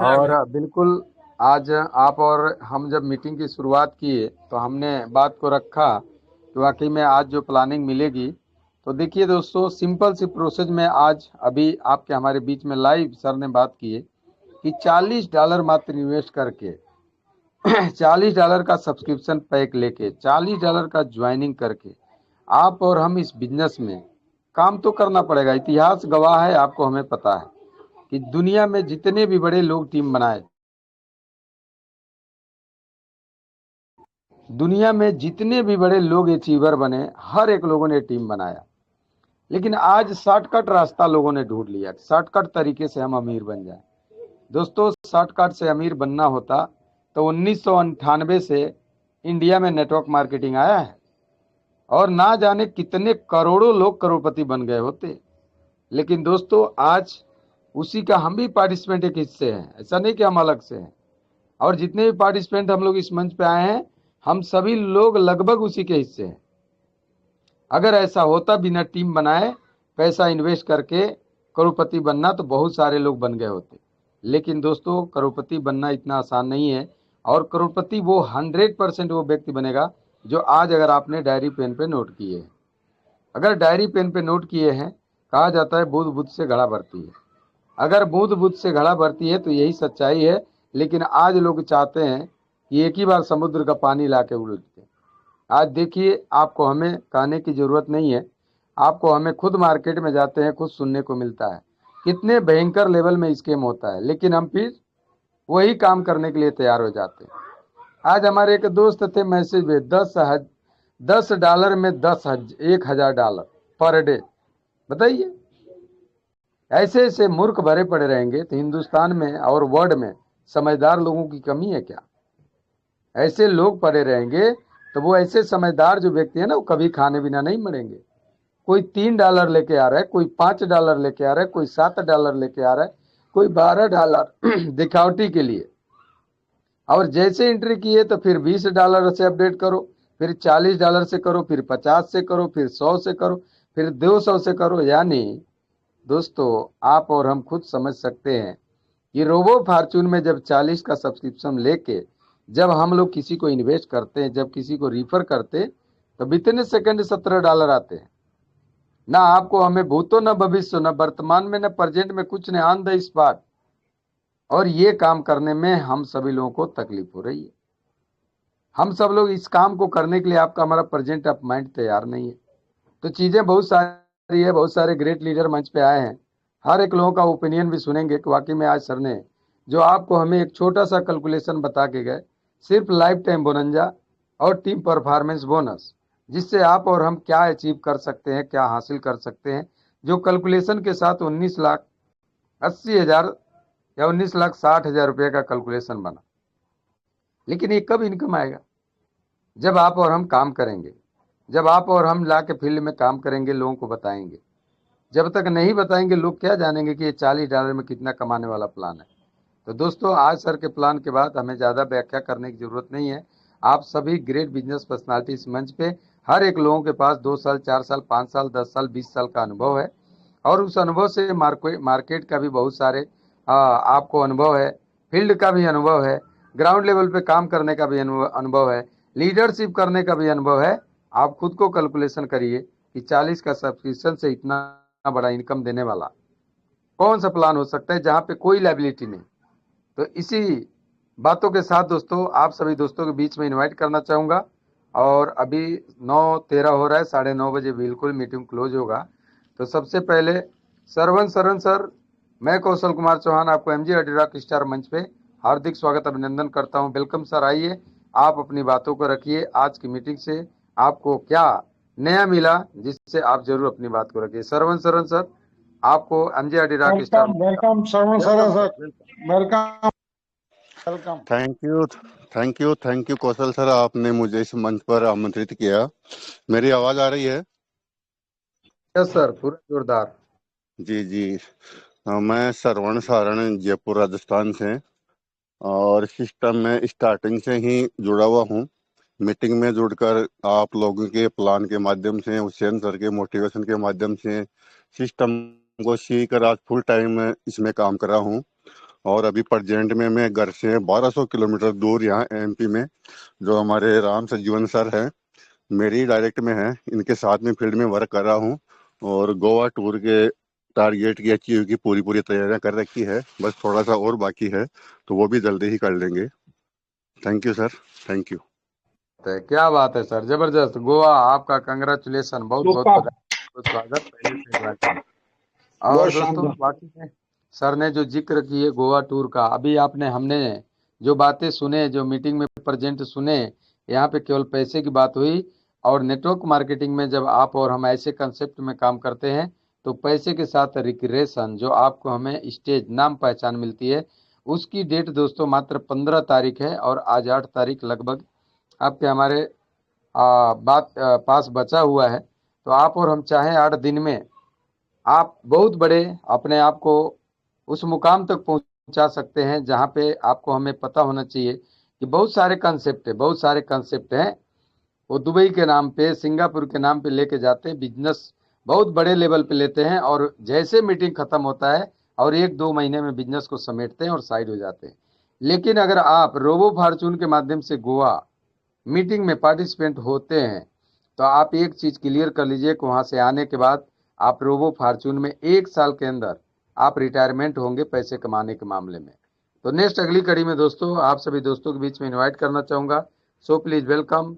और बिल्कुल, आज आप और हम जब मीटिंग की शुरुआत किए तो हमने बात को रखा कि वाकई में आज जो प्लानिंग मिलेगी, तो देखिए दोस्तों, सिंपल सी प्रोसेस में आज अभी आपके हमारे बीच में लाइव सर ने बात की है कि $40 मात्र इन्वेस्ट करके $40 का सब्सक्रिप्शन पैक लेके, $40 का ज्वाइनिंग करके आप और हम इस बिजनेस में काम तो करना पड़ेगा। इतिहास गवाह है, आपको हमें पता है कि दुनिया में जितने भी बड़े लोग टीम बनाए, दुनिया में जितने भी बड़े लोग अचीवर बने, हर एक लोगों ने टीम बनाया। लेकिन आज शॉर्टकट रास्ता लोगों ने ढूंढ लिया, शॉर्टकट तरीके से हम अमीर बन जाए। दोस्तों, शॉर्टकट से अमीर बनना होता तो 1998 से इंडिया में नेटवर्क मार्केटिंग आया है और ना जाने कितने करोड़ों लोग करोड़पति बन गए होते। लेकिन दोस्तों, आज उसी का हम भी पार्टिसिपेंट एक हिस्से हैं, ऐसा नहीं कि हम अलग से हैं। और जितने भी पार्टिसिपेंट हम लोग इस मंच पे आए हैं, हम सभी लोग लगभग उसी के हिस्से हैं। अगर ऐसा होता बिना टीम बनाए, पैसा इन्वेस्ट करके करोड़पति बनना, तो बहुत सारे लोग बन गए होते। लेकिन दोस्तों, करोड़पति बनना इतना आसान नहीं है, और करोड़पति वो 100% वो व्यक्ति बनेगा जो आज अगर आपने डायरी पेन पे नोट किए हैं। अगर डायरी पेन पे नोट किए हैं, कहा जाता है बूंद बूंद से घड़ा भरती है। अगर बूंद बूंद से घड़ा भरती है तो यही सच्चाई है। लेकिन आज लोग चाहते हैं कि एक ही बार समुद्र का पानी ला के उड़ते। आज देखिए, आपको हमें कहने की जरूरत नहीं है, आपको हमें खुद मार्केट में जाते हैं खुद सुनने को मिलता है कितने भयंकर लेवल में स्कैम होता है, लेकिन हम फिर वही काम करने के लिए तैयार हो जाते हैं। आज हमारे एक दोस्त थे, मैसेज भेज, $10 में $1,000 पर डे, बताइए। ऐसे ऐसे मूर्ख भरे पड़े रहेंगे तो हिंदुस्तान में और वर्ल्ड में समझदार लोगों की कमी है क्या? ऐसे लोग पड़े रहेंगे तो वो ऐसे समझदार जो व्यक्ति है ना, वो कभी खाने बिना नहीं मरेंगे। कोई $3 लेके आ रहा है, कोई $5 लेके आ रहा है, कोई $7 लेके आ रहा है, कोई $12 दिखावटी के लिए। और जैसे एंट्री किए तो फिर $20 से अपडेट करो, फिर $40 से करो, फिर 50 से करो, फिर 100 से करो, फिर 200 से करो। यानी दोस्तों, आप और हम खुद समझ सकते हैं कि रोबो फॉर्चून में जब 40 का सब्सक्रिप्शन लेके जब हम लोग किसी को इन्वेस्ट करते हैं, जब किसी को रिफर करते, तो विथिन सेकंड $17 आते हैं। ना आपको हमें भूतो न भविष्य, न वर्तमान में, न प्रेजेंट में, कुछ नहीं, ऑन द स्पॉट। और ये काम करने में हम सभी लोगों को तकलीफ हो रही है। हम सब लोग इस काम को करने के लिए आपका हमारा प्रेजेंट ऑफ माइंड तैयार नहीं है। तो चीजें बहुत सारी है, बहुत सारे ग्रेट लीडर मंच पे आए हैं, हर एक लोगों का ओपिनियन भी सुनेंगे कि वाकई में आज सर ने जो आपको हमें एक छोटा सा कैलकुलेशन बता के गए, सिर्फ लाइफ टाइम बोनंजा और टीम परफॉर्मेंस बोनस, जिससे आप और हम क्या अचीव कर सकते हैं, क्या हासिल कर सकते हैं, जो कैलकुलेशन के साथ 19,80,000 या 19,60,000 रुपये का कैलकुलेशन बना। लेकिन ये कब इनकम आएगा? जब आप और हम काम करेंगे, जब आप और हम ला के फील्ड में काम करेंगे, लोगों को बताएंगे। जब तक नहीं बताएंगे, लोग क्या जानेंगे कि ये $40 में कितना कमाने वाला प्लान है। तो दोस्तों, आज सर के प्लान के बाद हमें ज़्यादा व्याख्या करने की जरूरत नहीं है। आप सभी ग्रेट बिजनेस पर्सनालिटी इस मंच पे, हर एक लोगों के पास 2 साल, 4 साल, 5 साल, 10 साल, 20 साल का अनुभव है, और उस अनुभव से मार्केट का भी बहुत सारे आपको अनुभव है, फील्ड का भी अनुभव है, ग्राउंड लेवल पे काम करने का भी अनुभव है, लीडरशिप करने का भी अनुभव है। आप खुद को कैलकुलेशन करिए कि 40 का सब्सक्रिप्शन से इतना बड़ा इनकम देने वाला कौन सा प्लान हो सकता है जहां पे कोई लायबिलिटी नहीं। तो इसी बातों के साथ दोस्तों, आप सभी दोस्तों के बीच में इनवाइट करना चाहूंगा। और अभी 9:13 हो रहा है, 9:30 बजे बिल्कुल मीटिंग क्लोज होगा। तो सबसे पहले सरवन शरण सर, मैं कौशल कुमार चौहान आपको MGRD रॉक स्टार मंच पे हार्दिक स्वागत अभिनंदन करता हूं। वेलकम सर, आइए, आप अपनी बातों को रखिए। आज की मीटिंग से आपको क्या नया मिला जिससे आप जरूर अपनी बात को रखिए। सरवन शरण सर, आपको MGRD rock star. Welcome Shravan sir, welcome welcome. Thank you Kaushal sir, आपने मुझे इस मंच पर आमंत्रित किया। मेरी आवाज आ रही है? यस सर, पूरा जोरदार। जी। मैं सरवण सारण, जयपुर, राजस्थान से, और सिस्टम में स्टार्टिंग से ही जुड़ा हुआ हूँ। मीटिंग में जुड़कर आप लोगों के प्लान के माध्यम से, हुसैन सर के मोटिवेशन के माध्यम से सिस्टम को सीखकर आज फुल टाइम इसमें काम कर रहा हूँ। और अभी प्रेजेंट में मैं घर से 1200 किलोमीटर दूर यहाँ MP में जो हमारे राम सजीवन सर हैं, मेरी डायरेक्ट में है, इनके साथ में फील्ड में वर्क कर रहा हूँ। और गोवा टूर के टारगेट की अचीव की पूरी तैयारियां कर रखी है, बस थोड़ा सा और बाकी है, तो वो भी जल्दी ही कर लेंगे। Thank you sir, thank you. क्या बात है सर, जबरदस्त। गोवा, आपका कंग्रेचुलेशन, बहुत बहुत बधाई, स्वागत पहले से स्वागत। और दोस्तों, बाकी में सर ने जो जिक्र किए गोवा टूर का, अभी हमने जो बातें सुने, जो मीटिंग में प्रेजेंट सुने, यहाँ पे केवल पैसे की बात हुई। और नेटवर्क मार्केटिंग में जब आप और हम ऐसे कंसेप्ट में काम करते हैं तो पैसे के साथ रिक्रेशन, जो आपको हमें स्टेज नाम पहचान मिलती है, उसकी डेट दोस्तों मात्र 15 तारीख है, और आज 8 तारीख लगभग आपके हमारे पास बचा हुआ है। तो आप और हम चाहें 8 दिन में आप बहुत बड़े अपने आप को उस मुकाम तक पहुंचा सकते हैं जहां पे आपको हमें पता होना चाहिए कि बहुत सारे कंसेप्ट हैं, वो दुबई के नाम पे, सिंगापुर के नाम पे लेके जाते हैं, बिजनेस बहुत बड़े लेवल पे लेते हैं, और जैसे मीटिंग खत्म होता है और 1-2 महीने में बिजनेस को समेटते हैं और साइड हो जाते हैं। लेकिन अगर आप रोबो फॉर्चून के माध्यम से गोवा मीटिंग में पार्टिसिपेंट होते हैं तो आप एक चीज क्लियर कर लीजिए कि वहां से आने के बाद आप रोबो फॉर्चून में 1 साल के अंदर आप रिटायरमेंट होंगे पैसे कमाने के मामले में। तो नेक्स्ट अगली कड़ी में दोस्तों आप सभी दोस्तों के बीच में इनवाइट करना चाहूंगा। सो प्लीज वेलकम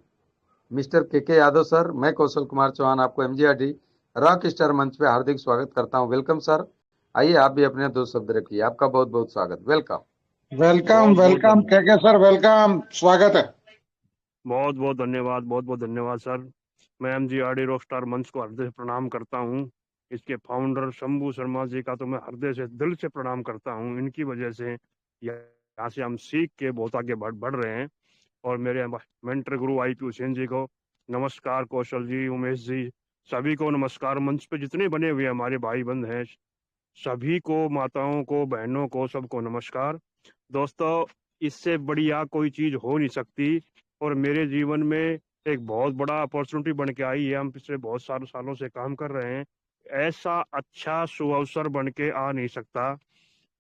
मिस्टर के यादव सर। मैं कौशल कुमार चौहान आपको MGRD रॉक स्टार मंच पे हार्दिक स्वागत करता हूं। वेलकम सर, आइए आप भी अपने 2 शब्द रखिए। आपका बहुत बहुत स्वागत। वेलकम के सर, वेलकम, स्वागत है। बहुत बहुत धन्यवाद सर। मैं MGRD रॉक स्टार मंच को हृदय से प्रणाम करता हूं। इसके फाउंडर शंभू शर्मा जी का तो मैं हृदय से दिल से प्रणाम करता हूँ। इनकी वजह से यहाँ से हम सीख के बहुत आगे बढ़ रहे हैं। और मेरे मेंटर गुरु IP हुसैन जी को नमस्कार, कौशल जी, उमेश जी, सभी को नमस्कार। मंच पे जितने बने हुए हमारे भाई बंद हैं, सभी को, माताओं को, बहनों को, सबको नमस्कार। दोस्तों, इससे बढ़िया कोई चीज हो नहीं सकती और मेरे जीवन में एक बहुत बड़ा अपॉर्चुनिटी बन के आई है। हम पिछले बहुत सालों से काम कर रहे हैं, ऐसा अच्छा सुअवसर बन के आ नहीं सकता।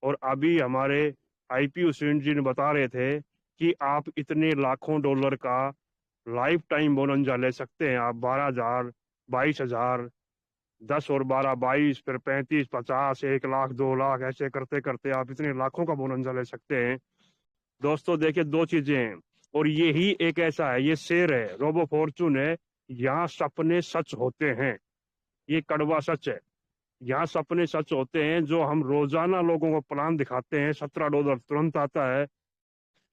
और अभी हमारे IP हुसैन जी ने बता रहे थे कि आप इतने लाखों डॉलर का लाइफ टाइम बोनंजा ले सकते हैं। आप 12,000, 22,000, 10 और 12, 22, फिर 35, 50, 1 लाख, 2 लाख, ऐसे करते करते आप इतने लाखों का बोनंजा ले सकते हैं। दोस्तों देखिए, दो चीजें हैं और यही एक ऐसा है, ये शेर है, रोबो फॉर्चून है, यहाँ सपने सच होते हैं। ये कड़वा सच है, यहाँ सपने सच होते हैं। जो हम रोजाना लोगों को प्लान दिखाते हैं, $17 तुरंत आता है।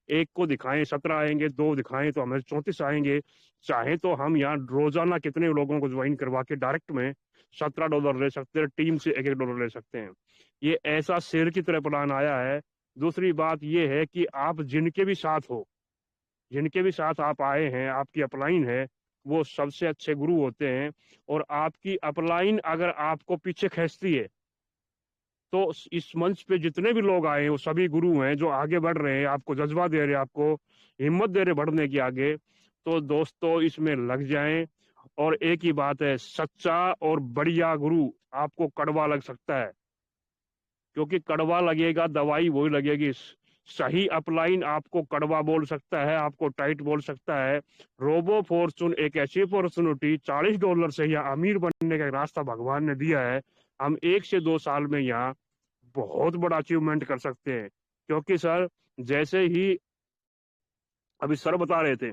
एक को दिखाएं 17 आएंगे, 2 दिखाएं तो हमें 34 आएंगे। चाहे तो हम यहाँ रोजाना कितने लोगों को ज्वाइन करवा के डायरेक्ट में $17 ले सकते हैं, टीम से $1-1 ले सकते हैं। ये ऐसा शेर की तरह प्लान आया है। दूसरी बात ये है कि आप जिनके भी साथ हो, जिनके भी साथ आप आए हैं, आपकी अपलाइन है, वो सबसे अच्छे गुरु होते हैं। और आपकी अपलाइन अगर आपको पीछे खींचती है तो इस मंच पे जितने भी लोग आए हैं वो सभी गुरु हैं जो आगे बढ़ रहे हैं, आपको जज्बा दे रहे हैं, आपको हिम्मत दे रहे बढ़ने की आगे। तो दोस्तों, इसमें लग जाएं। और एक ही बात है, सच्चा और बढ़िया गुरु आपको कड़वा लग सकता है, क्योंकि कड़वा लगेगा, दवाई वही लगेगी। सही अपलाइन आपको कड़वा बोल सकता है, आपको टाइट बोल सकता है। रोबो फॉर्चून एक ऐसी अपॉर्चुनिटी, $40 से यहाँ अमीर बनने का रास्ता भगवान ने दिया है। हम 1 से 2 साल में यहाँ बहुत बड़ा अचीवमेंट कर सकते हैं। क्योंकि सर, जैसे ही अभी सर बता रहे थे,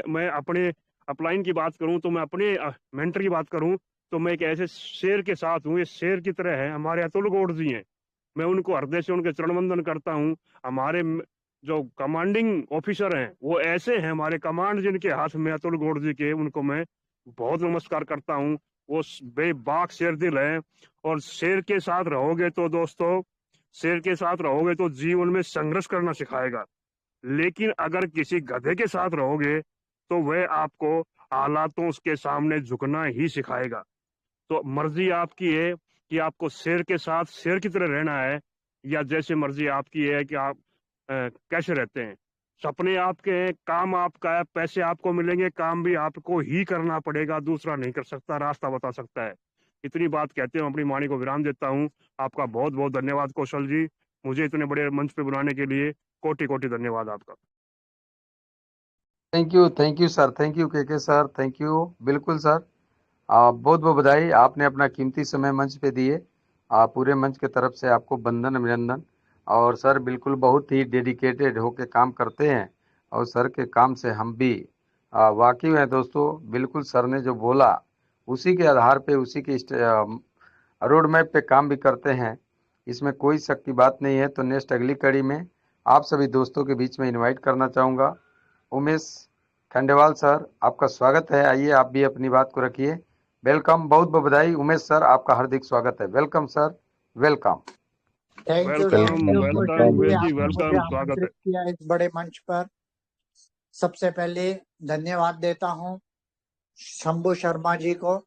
मैं अपने अपलाइन की बात करूं तो मैं अपने मेंटर की बात करूं तो मैं एक ऐसे शेर के साथ हूं, ये शेर की तरह है। हमारे अतुल गौड़ जी हैं, मैं उनको हृदय से उनके चरण वंदन करता हूं। हमारे जो कमांडिंग ऑफिसर हैं वो ऐसे हैं, हमारे कमांड जिनके हाथ में अतुल गौड़ जी के, उनको मैं बहुत नमस्कार करता हूं। वो बेबाक शेर दिल है। और शेर के साथ रहोगे तो दोस्तों, शेर के साथ रहोगे तो जीवन में संघर्ष करना सिखाएगा। लेकिन अगर किसी गधे के साथ रहोगे तो वह आपको हालातों के सामने झुकना ही सिखाएगा। तो मर्जी आपकी है कि आपको शेर के साथ शेर की तरह रहना है, या जैसे मर्जी आपकी है कि आप कैसे रहते हैं। सपने आपके हैं, काम आपका है, पैसे आपको मिलेंगे, काम भी आपको ही करना पड़ेगा, दूसरा नहीं कर सकता, रास्ता बता सकता है। इतनी बात कहते हुए अपनी वाणी को विराम देता हूँ। आपका बहुत बहुत धन्यवाद कौशल जी, मुझे इतने बड़े मंच पे बुलाने के लिए कोटि कोटि धन्यवाद आपका। Thank you sir, thank you के सर, थैंक यू। बिल्कुल सर, बहुत बहुत बधाई, आपने अपना कीमती समय मंच पे दिए। पूरे मंच के तरफ से आपको बंधन अभिनंदन। और सर बिल्कुल बहुत ही डेडिकेटेड होके काम करते हैं और सर के काम से हम भी वाकिफ हैं दोस्तों। बिल्कुल सर ने जो बोला उसी के आधार पे, उसी के रोड मैप पे काम भी करते हैं, इसमें कोई शक की बात नहीं है। तो नेक्स्ट अगली कड़ी में आप सभी दोस्तों के बीच में इनवाइट करना चाहूँगा उमेश खंडेवाल सर, आपका स्वागत है। आइए आप भी अपनी बात को रखिए। वेलकम, बहुत बहुत बधाई उमेश सर, आपका हार्दिक स्वागत है। Welcome sir, welcome. Thank you welcome Kaushal welcome जी, जी, आपने मुझे वेलकम, स्वागत है। आमंत्रित किया इस बड़े मंच पर। सबसे पहले धन्यवाद देता हूँ शंभू शर्मा जी को,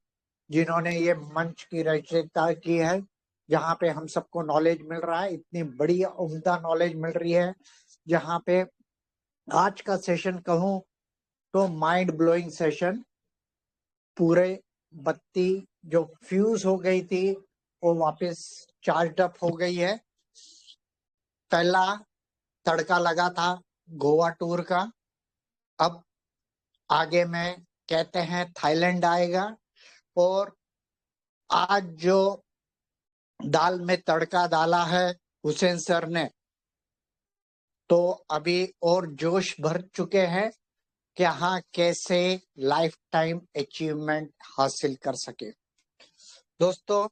जिन्होंने ये मंच की रचयिता की है, जहाँ पे हम सबको नॉलेज मिल रहा है, इतनी बड़ी उम्दा नॉलेज मिल रही है। जहाँ पे आज का सेशन कहूँ तो माइंड ब्लोइंग सेशन, पूरे बत्ती जो फ्यूज हो गई थी वो वापस चार्ज अप हो गई है। पहला तड़का लगा था गोवा टूर का, अब आगे में कहते हैं थाईलैंड आएगा। और आज जो दाल में तड़का डाला है हुसैन सर ने, तो अभी और जोश भर चुके हैं कि हाँ कैसे लाइफ टाइम अचीवमेंट हासिल कर सके। दोस्तों,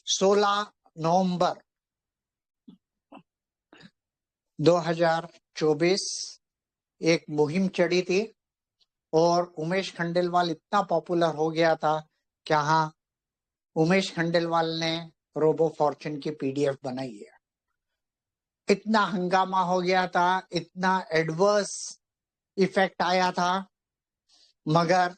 16 नवंबर 2024 एक मुहिम चढ़ी थी और उमेश खंडेलवाल इतना पॉपुलर हो गया था कि हाँ उमेश खंडेलवाल ने रोबो फॉर्च्यून की पीडीएफ बनाई है। इतना हंगामा हो गया था, इतना एडवर्स इफेक्ट आया था, मगर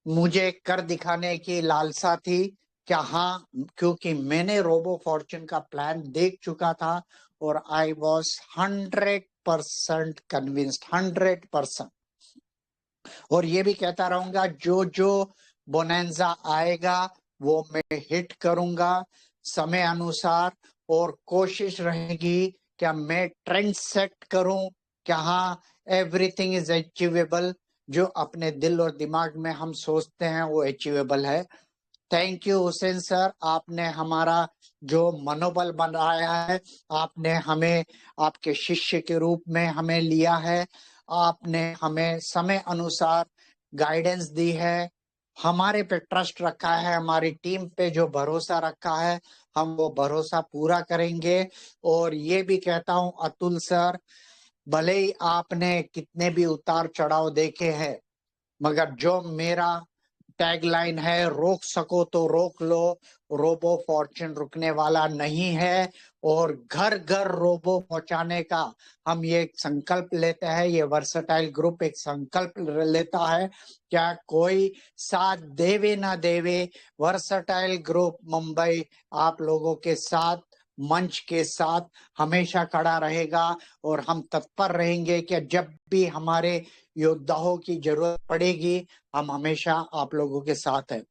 मुझे कर दिखाने की लालसा थी क्या हाँ, क्योंकि मैंने रोबो फॉर्च्यून का प्लान देख चुका था और आई वॉज 100% कन्विंस्ड, 100%। और ये भी कहता रहूंगा, जो जो बोनेंजा आएगा वो मैं हिट करूंगा समय अनुसार, और कोशिश रहेगी क्या मैं ट्रेंड सेट करूं, क्या हाँ एवरीथिंग इज अचीवेबल। जो अपने दिल और दिमाग में हम सोचते हैं वो अचीवेबल है। थैंक यू हुसैन सर, आपने हमारा जो मनोबल बनाया है, आपने हमें आपके शिष्य के रूप में हमें लिया है, आपने हमें समय अनुसार गाइडेंस दी है, हमारे पे ट्रस्ट रखा है, हमारी टीम पे जो भरोसा रखा है हम वो भरोसा पूरा करेंगे। और ये भी कहता हूं अतुल सर, भले ही आपने कितने भी उतार चढ़ाव देखे हैं, मगर जो मेरा टैगलाइन है, रोक सको तो रोक लो, रोबो फॉर्च्यून रुकने वाला नहीं है। और घर घर रोबो पहुंचाने का हम ये संकल्प लेते हैं, ये वर्सटाइल ग्रुप एक संकल्प लेता है, क्या कोई साथ देवे ना देवे, वर्सटाइल ग्रुप मुंबई आप लोगों के साथ, मंच के साथ हमेशा खड़ा रहेगा। और हम तत्पर रहेंगे कि जब भी हमारे योद्धाओं की जरूरत पड़ेगी हम हमेशा आप लोगों के साथ हैं।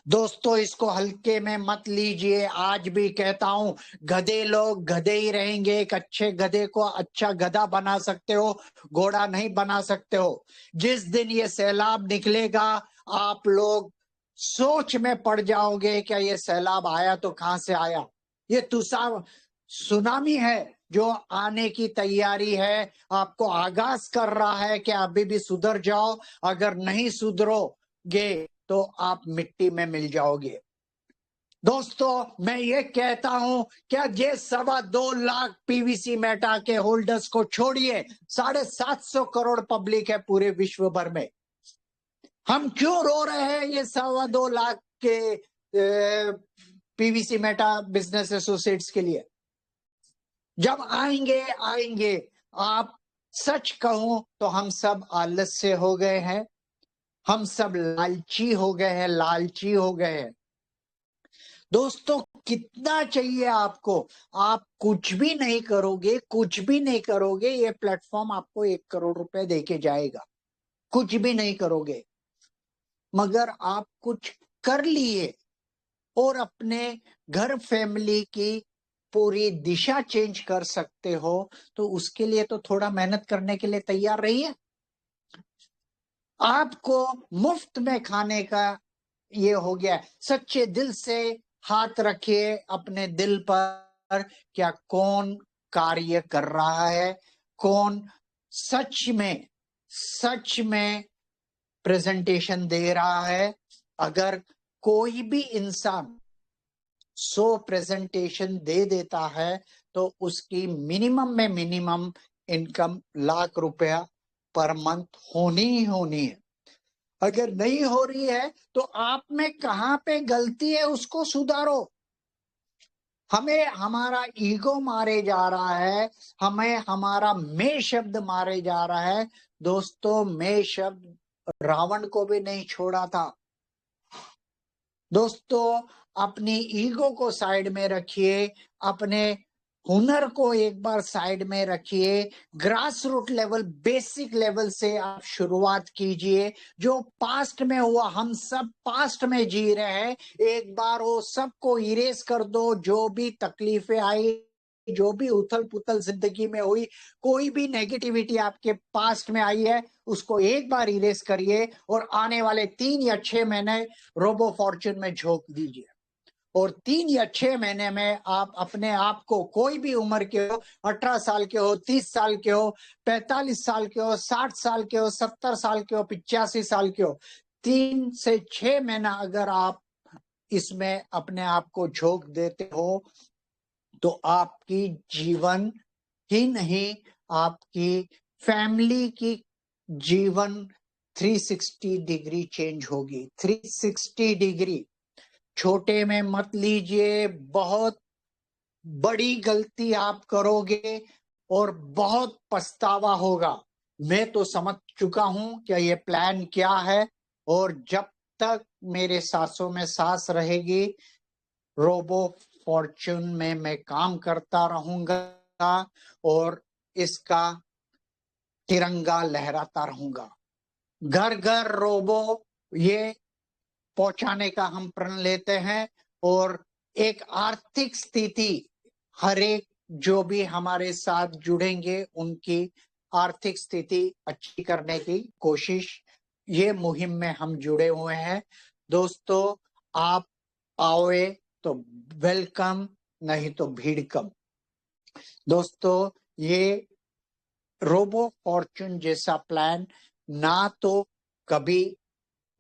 दोस्तों, इसको हल्के में मत लीजिए, आज भी कहता हूं, गधे लोग गधे ही रहेंगे। एक अच्छे गधे को अच्छा गधा बना सकते हो, घोड़ा नहीं बना सकते हो। जिस दिन ये सैलाब निकलेगा आप लोग सोच में पड़ जाओगे, क्या ये सैलाब आया तो कहां से आया। ये सुनामी है जो आने की तैयारी है, आपको आगाज कर रहा है कि अभी भी सुधर जाओ, अगर नहीं सुधरोगे तो आप मिट्टी में मिल जाओगे। दोस्तों, मैं ये कहता हूं, क्या ये 2.25 लाख पीवीसी मेटा के होल्डर्स को छोड़िए, 750 करोड़ पब्लिक है पूरे विश्व भर में। हम क्यों रो रहे हैं ये 2.25 लाख के पीवीसी मेटा बिजनेस एसोसिएट्स के लिए। जब आएंगे आप, सच कहूं तो हम सब आलस्य हो गए हैं, हम सब लालची हो गए हैं। दोस्तों, कितना चाहिए आपको, आप कुछ भी नहीं करोगे, ये प्लेटफॉर्म आपको 1 करोड़ रुपए देके जाएगा, कुछ भी नहीं करोगे, मगर आप कुछ कर लिए और अपने घर फैमिली की पूरी दिशा चेंज कर सकते हो, तो उसके लिए तो थोड़ा मेहनत करने के लिए तैयार रहिए। आपको मुफ्त में खाने का ये हो गया, सच्चे दिल से हाथ रखिए अपने दिल पर, क्या कौन कार्य कर रहा है, कौन सच में प्रेजेंटेशन दे रहा है। अगर कोई भी इंसान 100 प्रेजेंटेशन दे देता है तो उसकी मिनिमम इनकम लाख रुपया पर मंथ होनी ही होनी है। अगर नहीं हो रही है तो आप में कहां पे गलती है उसको सुधारो। हमें हमारा ईगो मारे जा रहा है, हमें हमारा मैं शब्द मारे जा रहा है। दोस्तों, मैं शब्द रावण को भी नहीं छोड़ा था। दोस्तों, अपनी ईगो को साइड में रखिए, अपने हुनर को एक बार साइड में रखिए, grass root level, basic level से आप शुरुआत कीजिए। जो पास्ट में हुआ, हम सब पास्ट में जी रहे हैं, एक बार वो सबको इरेज कर दो। जो भी तकलीफें आई, जो भी उथल पुथल जिंदगी में हुई, कोई भी नेगेटिविटी आपके पास्ट में आई है, उसको एक बार इरेज करिए और आने वाले 3 या 6 महीने रोबो फॉर्च्यून में झोंक दीजिए। और 3 या 6 महीने में आप अपने आप को, कोई भी उम्र के हो, 18 साल के हो, 30 साल के हो, 45 साल के हो, 60 साल के हो, 70 साल के हो, 85 साल के हो, 3 से 6 महीना अगर आप इसमें अपने आप को झोंक देते हो तो आपकी जीवन ही नहीं, आपकी फैमिली की जीवन 360 डिग्री चेंज होगी। 360 डिग्री छोटे में मत लीजिए, बहुत बड़ी गलती आप करोगे और बहुत पछतावा होगा। मैं तो समझ चुका हूं कि ये प्लान क्या है, और जब तक मेरे सांसों में सांस रहेगी, रोबो फॉर्च्यून में मैं काम करता रहूंगा और इसका तिरंगा लहराता रहूंगा। घर घर रोबो ये पहुंचाने का हम प्रण लेते हैं, और एक आर्थिक स्थिति हर एक जो भी हमारे साथ जुड़ेंगे उनकी आर्थिक स्थिति अच्छी करने की कोशिश, ये मुहिम में हम जुड़े हुए हैं। दोस्तों, आप आओए तो वेलकम, नहीं तो भीड़ कम। दोस्तों, ये रोबो फॉर्च्यून जैसा प्लान ना तो कभी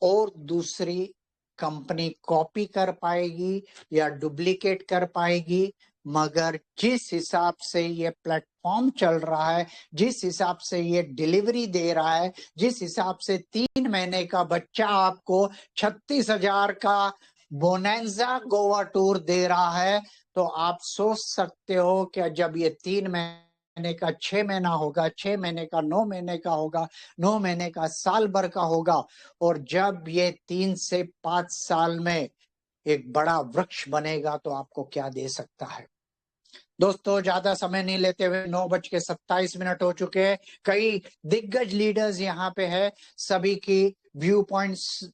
और दूसरी कंपनी कॉपी कर पाएगी या डुप्लीकेट कर पाएगी, मगर जिस हिसाब से ये प्लेटफॉर्म चल रहा है, जिस हिसाब से ये डिलीवरी दे रहा है, जिस हिसाब से 3 महीने का बच्चा आपको 36,000 का बोनेंजा गोवा टूर दे रहा है, तो आप सोच सकते हो कि जब ये 3 महीने का 6 महीना होगा, 6 महीने का 9 महीने का होगा, 9 महीने का साल भर का होगा, और जब ये 3 से 5 साल में एक बड़ा वृक्ष बनेगा तो आपको क्या दे सकता है। दोस्तों, ज्यादा समय नहीं लेते हुए 9:27 हो चुके हैं। कई दिग्गज लीडर्स यहाँ पे है, सभी की व्यू पॉइंट्स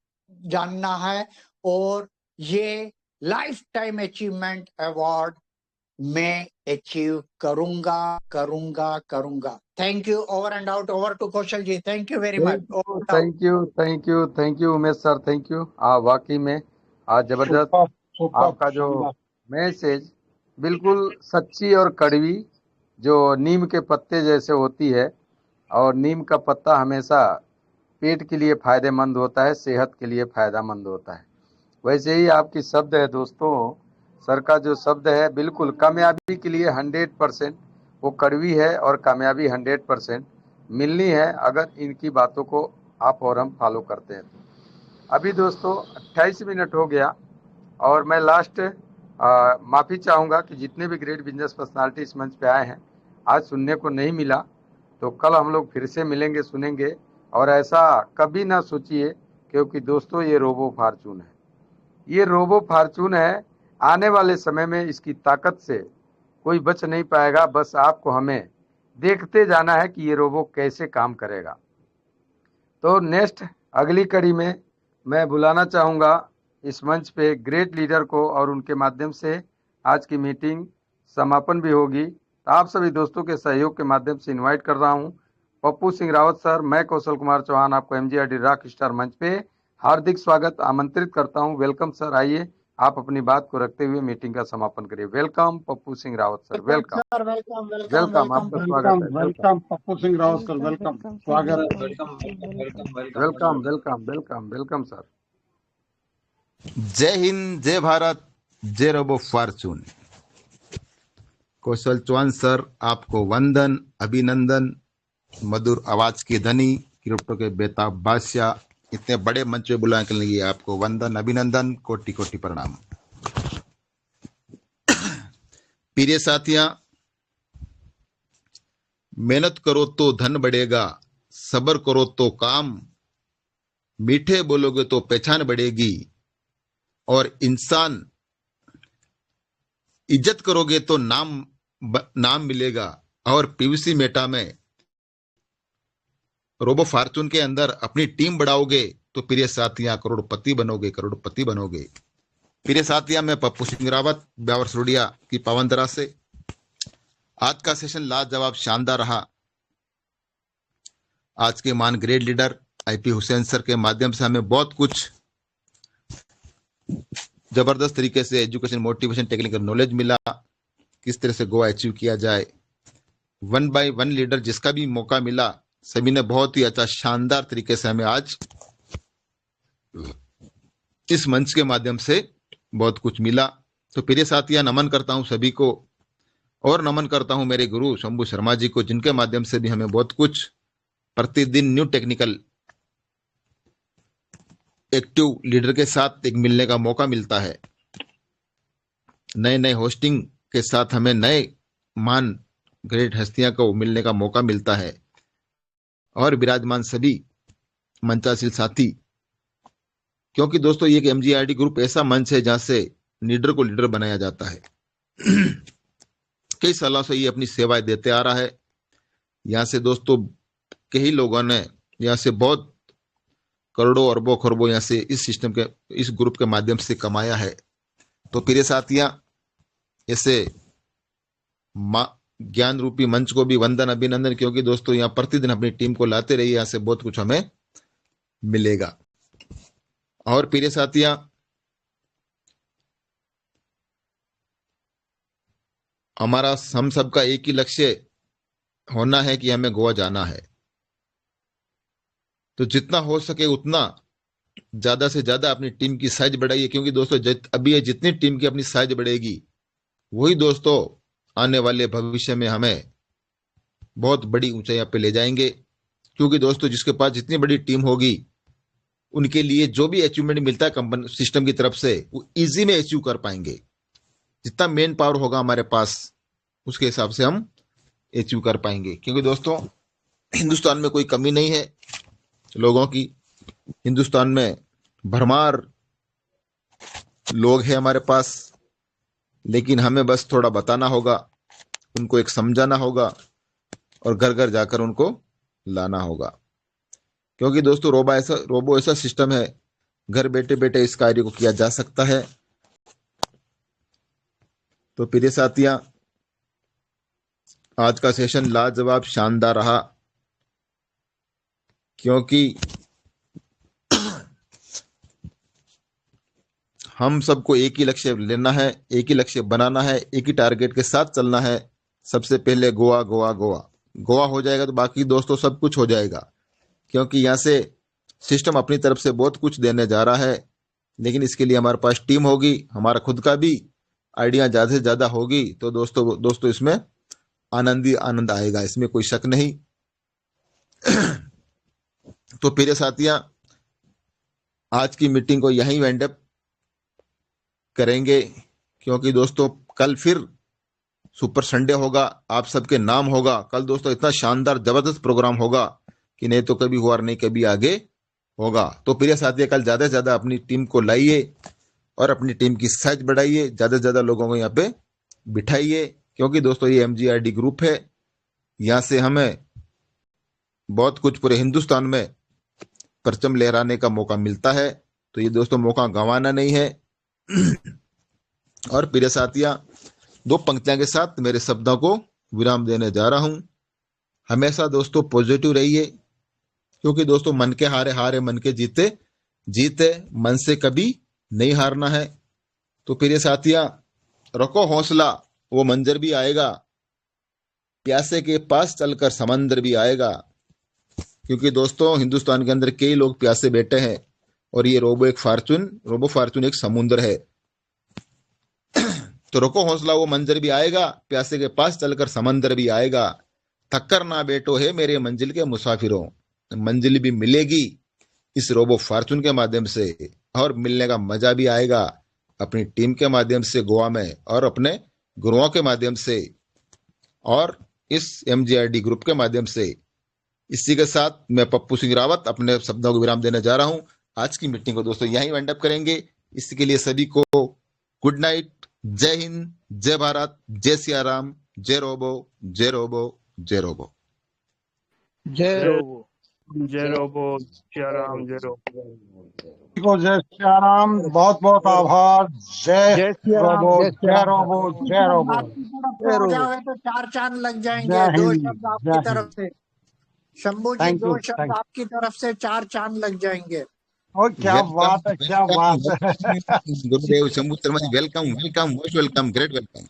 जानना है, और ये लाइफ टाइम अचीवमेंट अवार्ड मैं अचीव करूंगा। Thank you. Over and out. Over to Kaushal ji. Thank you very much. Thank you Umesh sir, thank you. वाकई में आज जबरदस्त आपका जो मैसेज बिल्कुल सच्ची और कड़वी, जो नीम के पत्ते जैसे होती है, और नीम का पत्ता हमेशा पेट के लिए फायदेमंद होता है, सेहत के लिए फायदेमंद होता है। वैसे ही आपकी शब्द है दोस्तों, सर का जो शब्द है बिल्कुल कामयाबी के लिए 100% वो कड़वी है, और कामयाबी 100% मिलनी है अगर इनकी बातों को आप और हम फॉलो करते हैं तो। अभी दोस्तों 28 मिनट हो गया, और मैं लास्ट माफ़ी चाहूँगा कि जितने भी ग्रेट बिजनेस पर्सनालिटी इस मंच पे आए हैं, आज सुनने को नहीं मिला, तो कल हम लोग फिर से मिलेंगे, सुनेंगे। और ऐसा कभी ना सोचिए, क्योंकि दोस्तों ये रोबो फॉर्च्यून है, ये रोबो फॉर्च्यून है। आने वाले समय में इसकी ताकत से कोई बच नहीं पाएगा, बस आपको हमें देखते जाना है कि ये रोबो कैसे काम करेगा। तो नेक्स्ट अगली कड़ी में मैं बुलाना चाहूँगा इस मंच पे ग्रेट लीडर को, और उनके माध्यम से आज की मीटिंग समापन भी होगी। तो आप सभी दोस्तों के सहयोग के माध्यम से इनवाइट कर रहा हूँ पप्पू सिंह रावत सर, मैं कौशल कुमार चौहान आपको MGRD रॉक स्टार मंच पे हार्दिक स्वागत आमंत्रित करता हूँ। वेलकम सर, आइए आप अपनी बात को रखते हुए मीटिंग का समापन करिए। Welcome Pappu Singh Rawat sir, welcome welcome, आपका स्वागत है। Welcome Pappu Singh Rawat sir, welcome, स्वागत है। Welcome sir. जय हिंद, जय भारत, जय रोबो फॉर्च्यून। कौशल चौहान सर, आपको वंदन, अभिनंदन। मधुर आवाज की धनी, क्रिप्टो के बेताब बादशाह, इतने बड़े मंच पे बुलाने के लिए आपको वंदन, अभिनंदन, कोटि कोटि प्रणाम। प्रिय साथियां, मेहनत करो तो धन बढ़ेगा, सब्र करो तो काम, मीठे बोलोगे तो पहचान बढ़ेगी, और इंसान इज्जत करोगे तो नाम मिलेगा। और पीवीसी मेटा में रोबो फॉर्च्यून के अंदर अपनी टीम बढ़ाओगे तो प्रिय साथियां करोड़पति बनोगे। प्रिय साथियां, मैं पप्पू सिंह रावत, ब्यावर सुरडिया की पावन धरा से। आज का सेशन लाजवाब शानदार रहा। आज के मान great leader IP Hussain sir के माध्यम से हमें बहुत कुछ जबरदस्त तरीके से एजुकेशन, मोटिवेशन, टेक्निकल नॉलेज मिला, किस तरह से गोवा अचीव किया जाए। 1 by 1 लीडर जिसका भी मौका मिला, सभी ने बहुत ही अच्छा शानदार तरीके से हमें आज इस मंच के माध्यम से बहुत कुछ मिला। तो प्रिय साथियां, नमन करता हूं सभी को, और नमन करता हूं मेरे गुरु शंभू शर्मा जी को, जिनके माध्यम से भी हमें बहुत कुछ प्रतिदिन न्यू टेक्निकल एक्टिव लीडर के साथ एक मिलने का मौका मिलता है। नए नए होस्टिंग के साथ हमें नए मान ग्रेट हस्तियां को मिलने का मौका मिलता है। और विराजमान सभी मंचासील साथी, क्योंकि दोस्तों ये एमजीआरडी ग्रुप ऐसा मंच है जहां से लीडर को लीडर बनाया जाता है। कई सालों से ये अपनी सेवाएं देते आ रहा है। यहां से दोस्तों कई लोगों ने यहां से बहुत करोड़ों अरबों खरबों यहां से इस सिस्टम के, इस ग्रुप के माध्यम से कमाया है। तो प्रिय साथियां, ऐसे ज्ञान रूपी मंच को भी वंदन अभिनंदन, क्योंकि दोस्तों यहाँ प्रतिदिन अपनी टीम को लाते रहिए, यहाँ से बहुत कुछ हमें मिलेगा। और प्रिय साथियां, हमारा हम सबका एक ही लक्ष्य होना है कि हमें गोवा जाना है। तो जितना हो सके उतना ज्यादा से ज्यादा अपनी टीम की साइज बढ़ाइए, क्योंकि दोस्तों अभी ये जितनी टीम की अपनी साइज बढ़ेगी वही दोस्तों आने वाले भविष्य में हमें बहुत बड़ी ऊंचाई पे ले जाएंगे। क्योंकि दोस्तों जिसके पास जितनी बड़ी टीम होगी उनके लिए जो भी अचीवमेंट मिलता है कंपनी सिस्टम की तरफ से वो इजी में अचीव कर पाएंगे। जितना मेन पावर होगा हमारे पास उसके हिसाब से हम अचीव कर पाएंगे। क्योंकि दोस्तों हिंदुस्तान में कोई कमी नहीं है लोगों की, हिंदुस्तान में भरमार लोग हैं हमारे पास, लेकिन हमें बस थोड़ा बताना होगा, उनको एक समझाना होगा और घर घर जाकर उनको लाना होगा। क्योंकि दोस्तों रोबो ऐसा सिस्टम है, घर बैठे बैठे इस कार्य को किया जा सकता है। तो प्रिय साथियां, आज का सेशन लाजवाब शानदार रहा, क्योंकि हम सबको एक ही लक्ष्य लेना है, एक ही लक्ष्य बनाना है, एक ही टारगेट के साथ चलना है। सबसे पहले गोवा गोवा गोवा गोवा हो जाएगा तो बाकी दोस्तों सब कुछ हो जाएगा। क्योंकि यहाँ से सिस्टम अपनी तरफ से बहुत कुछ देने जा रहा है, लेकिन इसके लिए हमारे पास टीम होगी, हमारा खुद का भी आइडिया ज्यादा से ज्यादा होगी तो दोस्तों इसमें आनंद ही आनंद आएगा, इसमें कोई शक नहीं। तो प्रिय साथियां, आज की मीटिंग को यहीं वाइंड अप करेंगे, क्योंकि दोस्तों कल फिर सुपर संडे होगा, आप सबके नाम होगा। कल दोस्तों इतना शानदार जबरदस्त प्रोग्राम होगा कि नहीं तो कभी हुआ नहीं कभी आगे होगा। तो प्रिय साथियों, कल ज्यादा से ज्यादा अपनी टीम को लाइए और अपनी टीम की साइज बढ़ाइए, ज्यादा से ज्यादा लोगों को यहाँ पे बिठाइए। क्योंकि दोस्तों ये एमजीआरडी ग्रुप है, यहाँ से हमें बहुत कुछ पूरे हिंदुस्तान में परचम लहराने का मौका मिलता है। तो ये दोस्तों मौका गंवाना नहीं है। और प्रिय साथियां, दो पंक्तियां के साथ मेरे शब्दों को विराम देने जा रहा हूं। हमेशा दोस्तों पॉजिटिव रहिए, क्योंकि दोस्तों मन के हारे हारे मन के जीते जीते, मन से कभी नहीं हारना है। तो प्रिय साथियां, रखो हौसला, वो मंजर भी आएगा, प्यासे के पास चलकर समंदर भी आएगा। क्योंकि दोस्तों हिंदुस्तान के अंदर कई लोग प्यासे बैठे हैं और ये रोबो फॉर्चून एक समुद्र है। तो रखो हौसला, वो मंजर भी आएगा, प्यासे के पास चलकर समंदर भी आएगा। थक्कर ना बैठो है मेरे मंजिल के मुसाफिरों, मंजिल भी मिलेगी इस रोबो फॉर्चून के माध्यम से, और मिलने का मजा भी आएगा अपनी टीम के माध्यम से गोवा में, और अपने गुरुओं के माध्यम से, और इस एमजीआरडी ग्रुप के माध्यम से। इसी के साथ मैं पप्पू सिंह रावत अपने शब्दों को विराम देने जा रहा हूं। आज की मीटिंग को दोस्तों यहीं वाइंड अप करेंगे। इसके लिए सभी को गुड नाइट, जय हिंद, जय भारत, जय सिया राम, जय रोबो, जय रोबो, जय रोबो। जय जय रोबो, जय राम, जय रोबो। को जय श्री राम, बहुत बहुत आभार। जय जय श्री राम, रोबो, जय श्री जय राम। रोबो, जय रोबो। आपकी तरफ से हो जाओगे तो 4 चांद लग जाएंगे। जय 2 हिंद, शब्द आपकी जय तरफ से, शंभू जी, थैंक 2 यू, शब्द थैंक आपकी तरफ से 4 चांद लग जाएंगे। ओ क्या बात है, क्या बात है। गुरुदेव Shambhu Sharma ji, welcome welcome, most welcome, great welcome.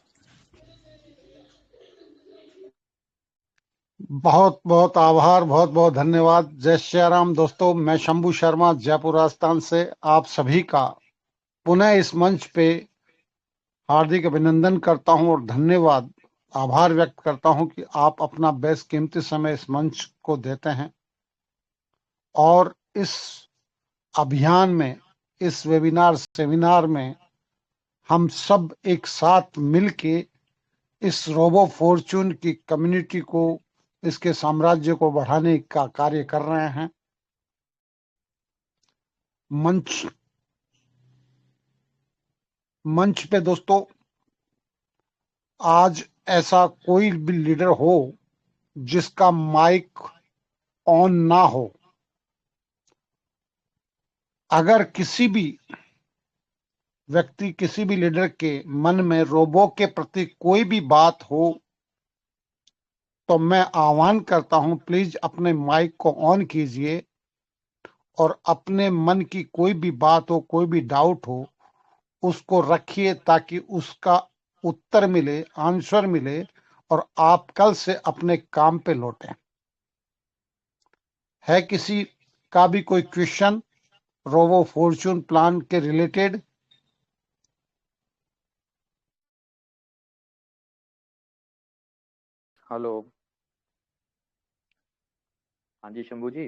बहुत बहुत आभार, बहुत बहुत धन्यवाद। जय श्री राम दोस्तों, मैं शंभू शर्मा जयपुर राजस्थान से आप सभी का पुनः इस मंच पे हार्दिक अभिनंदन करता हूं और धन्यवाद, आभार व्यक्त करता हूं कि आप अपना बेस्ट कीमती समय इस मंच को देते हैं और इस अभियान में, इस वेबिनार सेमिनार में हम सब एक साथ मिलके इस रोबो फॉर्चून की कम्युनिटी को, इसके साम्राज्य को बढ़ाने का कार्य कर रहे हैं। मंच पे दोस्तों आज ऐसा कोई भी लीडर हो जिसका माइक ऑन ना हो, अगर किसी भी व्यक्ति, किसी भी लीडर के मन में रोबो के प्रति कोई भी बात हो तो मैं आह्वान करता हूं, प्लीज अपने माइक को ऑन कीजिए और अपने मन की कोई भी बात हो, कोई भी डाउट हो, उसको रखिए ताकि उसका उत्तर मिले, आंसर मिले और आप कल से अपने काम पे लौटें। है किसी का भी कोई क्वेश्चन रोबो फॉर्चून प्लान के रिलेटेड? हेलो। हाँ जी शंभू जी।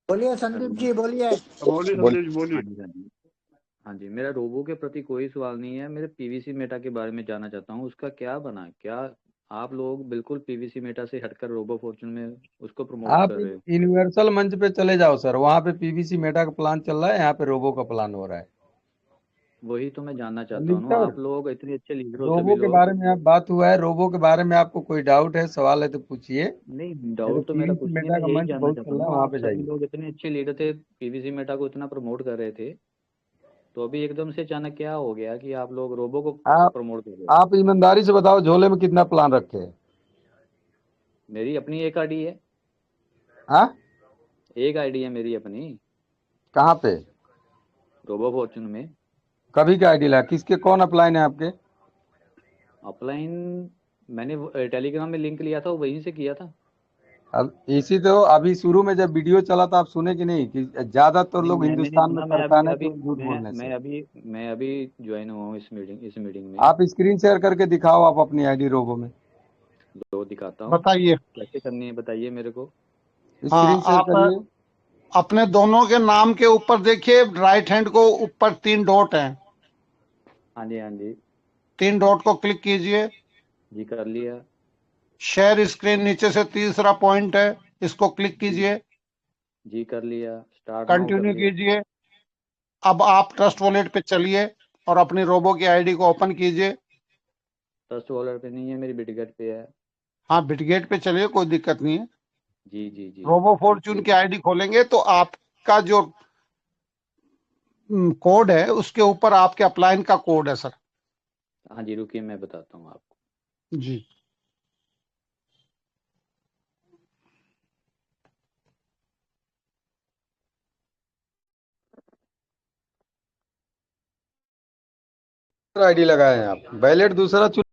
बोलिए संदीप जी, बोलिए। बोलिए संदेश, बोलिए। हाँ जी हाँ जी। हाँ जी, मेरा रोबो के प्रति कोई सवाल नहीं है। मेरे पीवीसी मेटा के बारे में जानना चाहता हूँ, उसका क्या बना? क्या आप लोग बिल्कुल पीवीसी मेटा से हटकर रोबो फॉर्चून में उसको प्रमोट आप कर रहे हो? यूनिवर्सल मंच पे चले जाओ सर, वहाँ पे पीवीसी मेटा का प्लान चल रहा है, यहाँ पे रोबो का प्लान हो रहा है। वही तो मैं जानना चाहता संदीप हूँ। सर, आप लोग इतने अच्छे लीडर हो सभी रोबो के लोग। बारे में आप बात हुआ है, रोबो के बारे में आपको कोई डाउट है, सवाल है तो पूछिए। नहीं, ये तो डाउट तो मेरा कुछ पीवीसी नहीं है, मेटा मैं का यही मंच जानना बहुत चाहता चल रहा है, हूँ। वहाँ आप पे सभी जाइए। लोग इतने अच्छे लीडर थे, पीवीसी मेटा को इतना प्रमोट कर रहे थे, तो अभी एकदम से अचानक क्या हो गया कि आप लोग रोबो को आप प्रमोट कर रहे हो? आप ईमानदारी से बताओ, झोले में कितना प्लान रखे है? मेरी अपनी एक आईडी है। हाँ, एक आईडी है मेरी अपनी, कहाँ पे? रोबो फॉर्चून में। कभी का आईडी लगा? किसके, कौन अपलाइन है आपके? अपलाइन मैंने टेलीग्राम में लिंक लिया था, वो वहीं से किया था। अब इसी तो अभी शुरू में जब वीडियो चला था, आप सुने कि नहीं कि ज्यादातर नहीं, लोग मैंने नहीं हिंदुस्तान में सुना। मैं अभी परेशान है अभी तो झूठ मैं बोलने मैं से। अभी मैं अभी ज्वाइन हुआ हूँ इस मीटिंग में। आप स्क्रीन शेयर करके दिखाओ, आप अपनी आईडी रोबो में दो दिखाता हूँ। बताइए। कैसे करनी है बताइए मेरे को। हाँ, स्क्रीन शेयर आप करिए। अपने दोनों के नाम के ऊपर देखिए, राइट हैंड को ऊपर 3 डॉट हैं, हाँ जी हाँ जी। 3 डॉट को क्लिक कीजिए। जी कर लिया। शेयर स्क्रीन नीचे से तीसरा पॉइंट है, इसको क्लिक जी कीजिए। जी कर लिया। स्टार्ट नाउ कर कंटिन्यू लिया। कीजिए। अब आप ट्रस्ट वॉलेट पे चलिए और अपनी रोबो की आईडी को ओपन कीजिए। ट्रस्ट वॉलेट पे नहीं है, मेरी बिटगेट पे है। हाँ, बिटगेट पे चलिए, कोई दिक्कत नहीं है। जी जी जी। रोबो फॉर्चून की आईडी खोलेंगे तो आपका जो कोड है उसके ऊपर आपके अपलाइन का कोड है सर। हाँ जी, रुकिए मैं बताता हूँ आपको। जी, आईडी लगाए हैं आप, वैलेट दूसरा